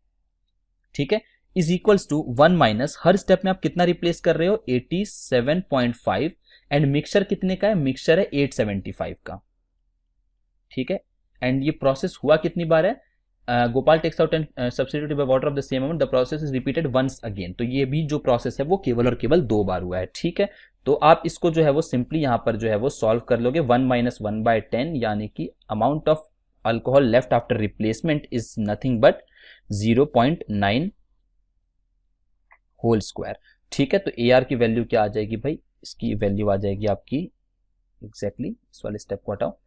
A: ठीक है, इज इक्वल्स टू 1 माइनस, हर स्टेप में आप कितना रिप्लेस कर रहे हो, 87.5 एंड मिक्सचर कितने का है, मिक्सचर है 875 का, ठीक है। एंड ये प्रोसेस हुआ कितनी बार है, Gopal takes out and substituted by water of the same amount, the process is repeated once again. तो ये भी जो प्रोसेस है वो केवल और केवल 2 बार हुआ है, ठीक है। तो आप इसको जो है वो सिंपली यहां पर जो है वो सॉल्व कर लोगे, 1 माइनस 1/10 यानी कि amount of alcohol left after replacement is nothing but 0.9 whole square, ठीक है। तो ए आर की वैल्यू क्या आ जाएगी भाई, इसकी वैल्यू आ जाएगी आपकी एग्जैक्टली इस वाले स्टेप को हटाओ,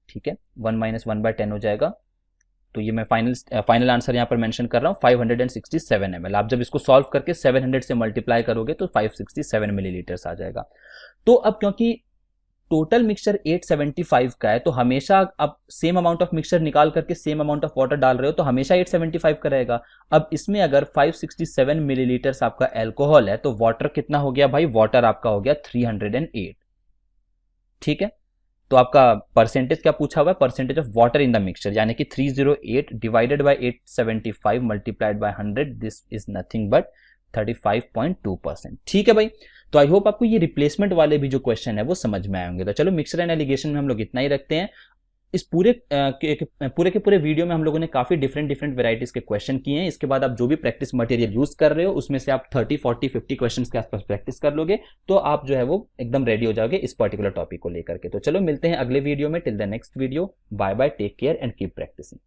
A: ठीक है, 1 माइनस 1/10 हो जाएगा। तो ये मैं फाइनल आंसर यहां पर मेंशन कर रहा हूं 567 ml। आप जब इसको सॉल्व करके 700 से मल्टीप्लाई करोगे तो 567 मिलीलीटर्स आ जाएगा। तो अब क्योंकि टोटल मिक्सचर 875 का है, तो हमेशा अब सेम अमाउंट ऑफ मिक्सचर निकाल करके सेम अमाउंट ऑफ वाटर डाल रहे हो तो हमेशा 875 का रहेगा। अब इसमें अगर 567 मिलीलीटर्स आपका एल्कोहल है तो वाटर कितना हो गया भाई, वाटर आपका हो गया 308, ठीक है। तो आपका परसेंटेज क्या पूछा हुआ है, percentage of water in the mixture, यानी कि 308 divided by 875 multiplied by 100, this is nothing but 35.2%, ठीक है भाई। तो आई होप आपको ये रिप्लेसमेंट वाले भी जो क्वेश्चन है वो समझ में आए होंगे। तो चलो मिक्सचर एंड एलिगेशन में हम लोग इतना ही रखते हैं। इस पूरे के पूरे वीडियो में हम लोगों ने काफी डिफरेंट वेराइटीज के क्वेश्चन किए हैं। इसके बाद आप जो भी प्रैक्टिस मटेरियल यूज कर रहे हो उसमें से आप 30, 40, 50 क्वेश्चंस के आसपास प्रैक्टिस कर लोगे तो आप जो है वो एकदम रेडी हो जाओगे इस पर्टिकुलर टॉपिक को लेकर के। तो चलो मिलते हैं अगले वीडियो में। Till the next video, bye bye, take care and keep practising.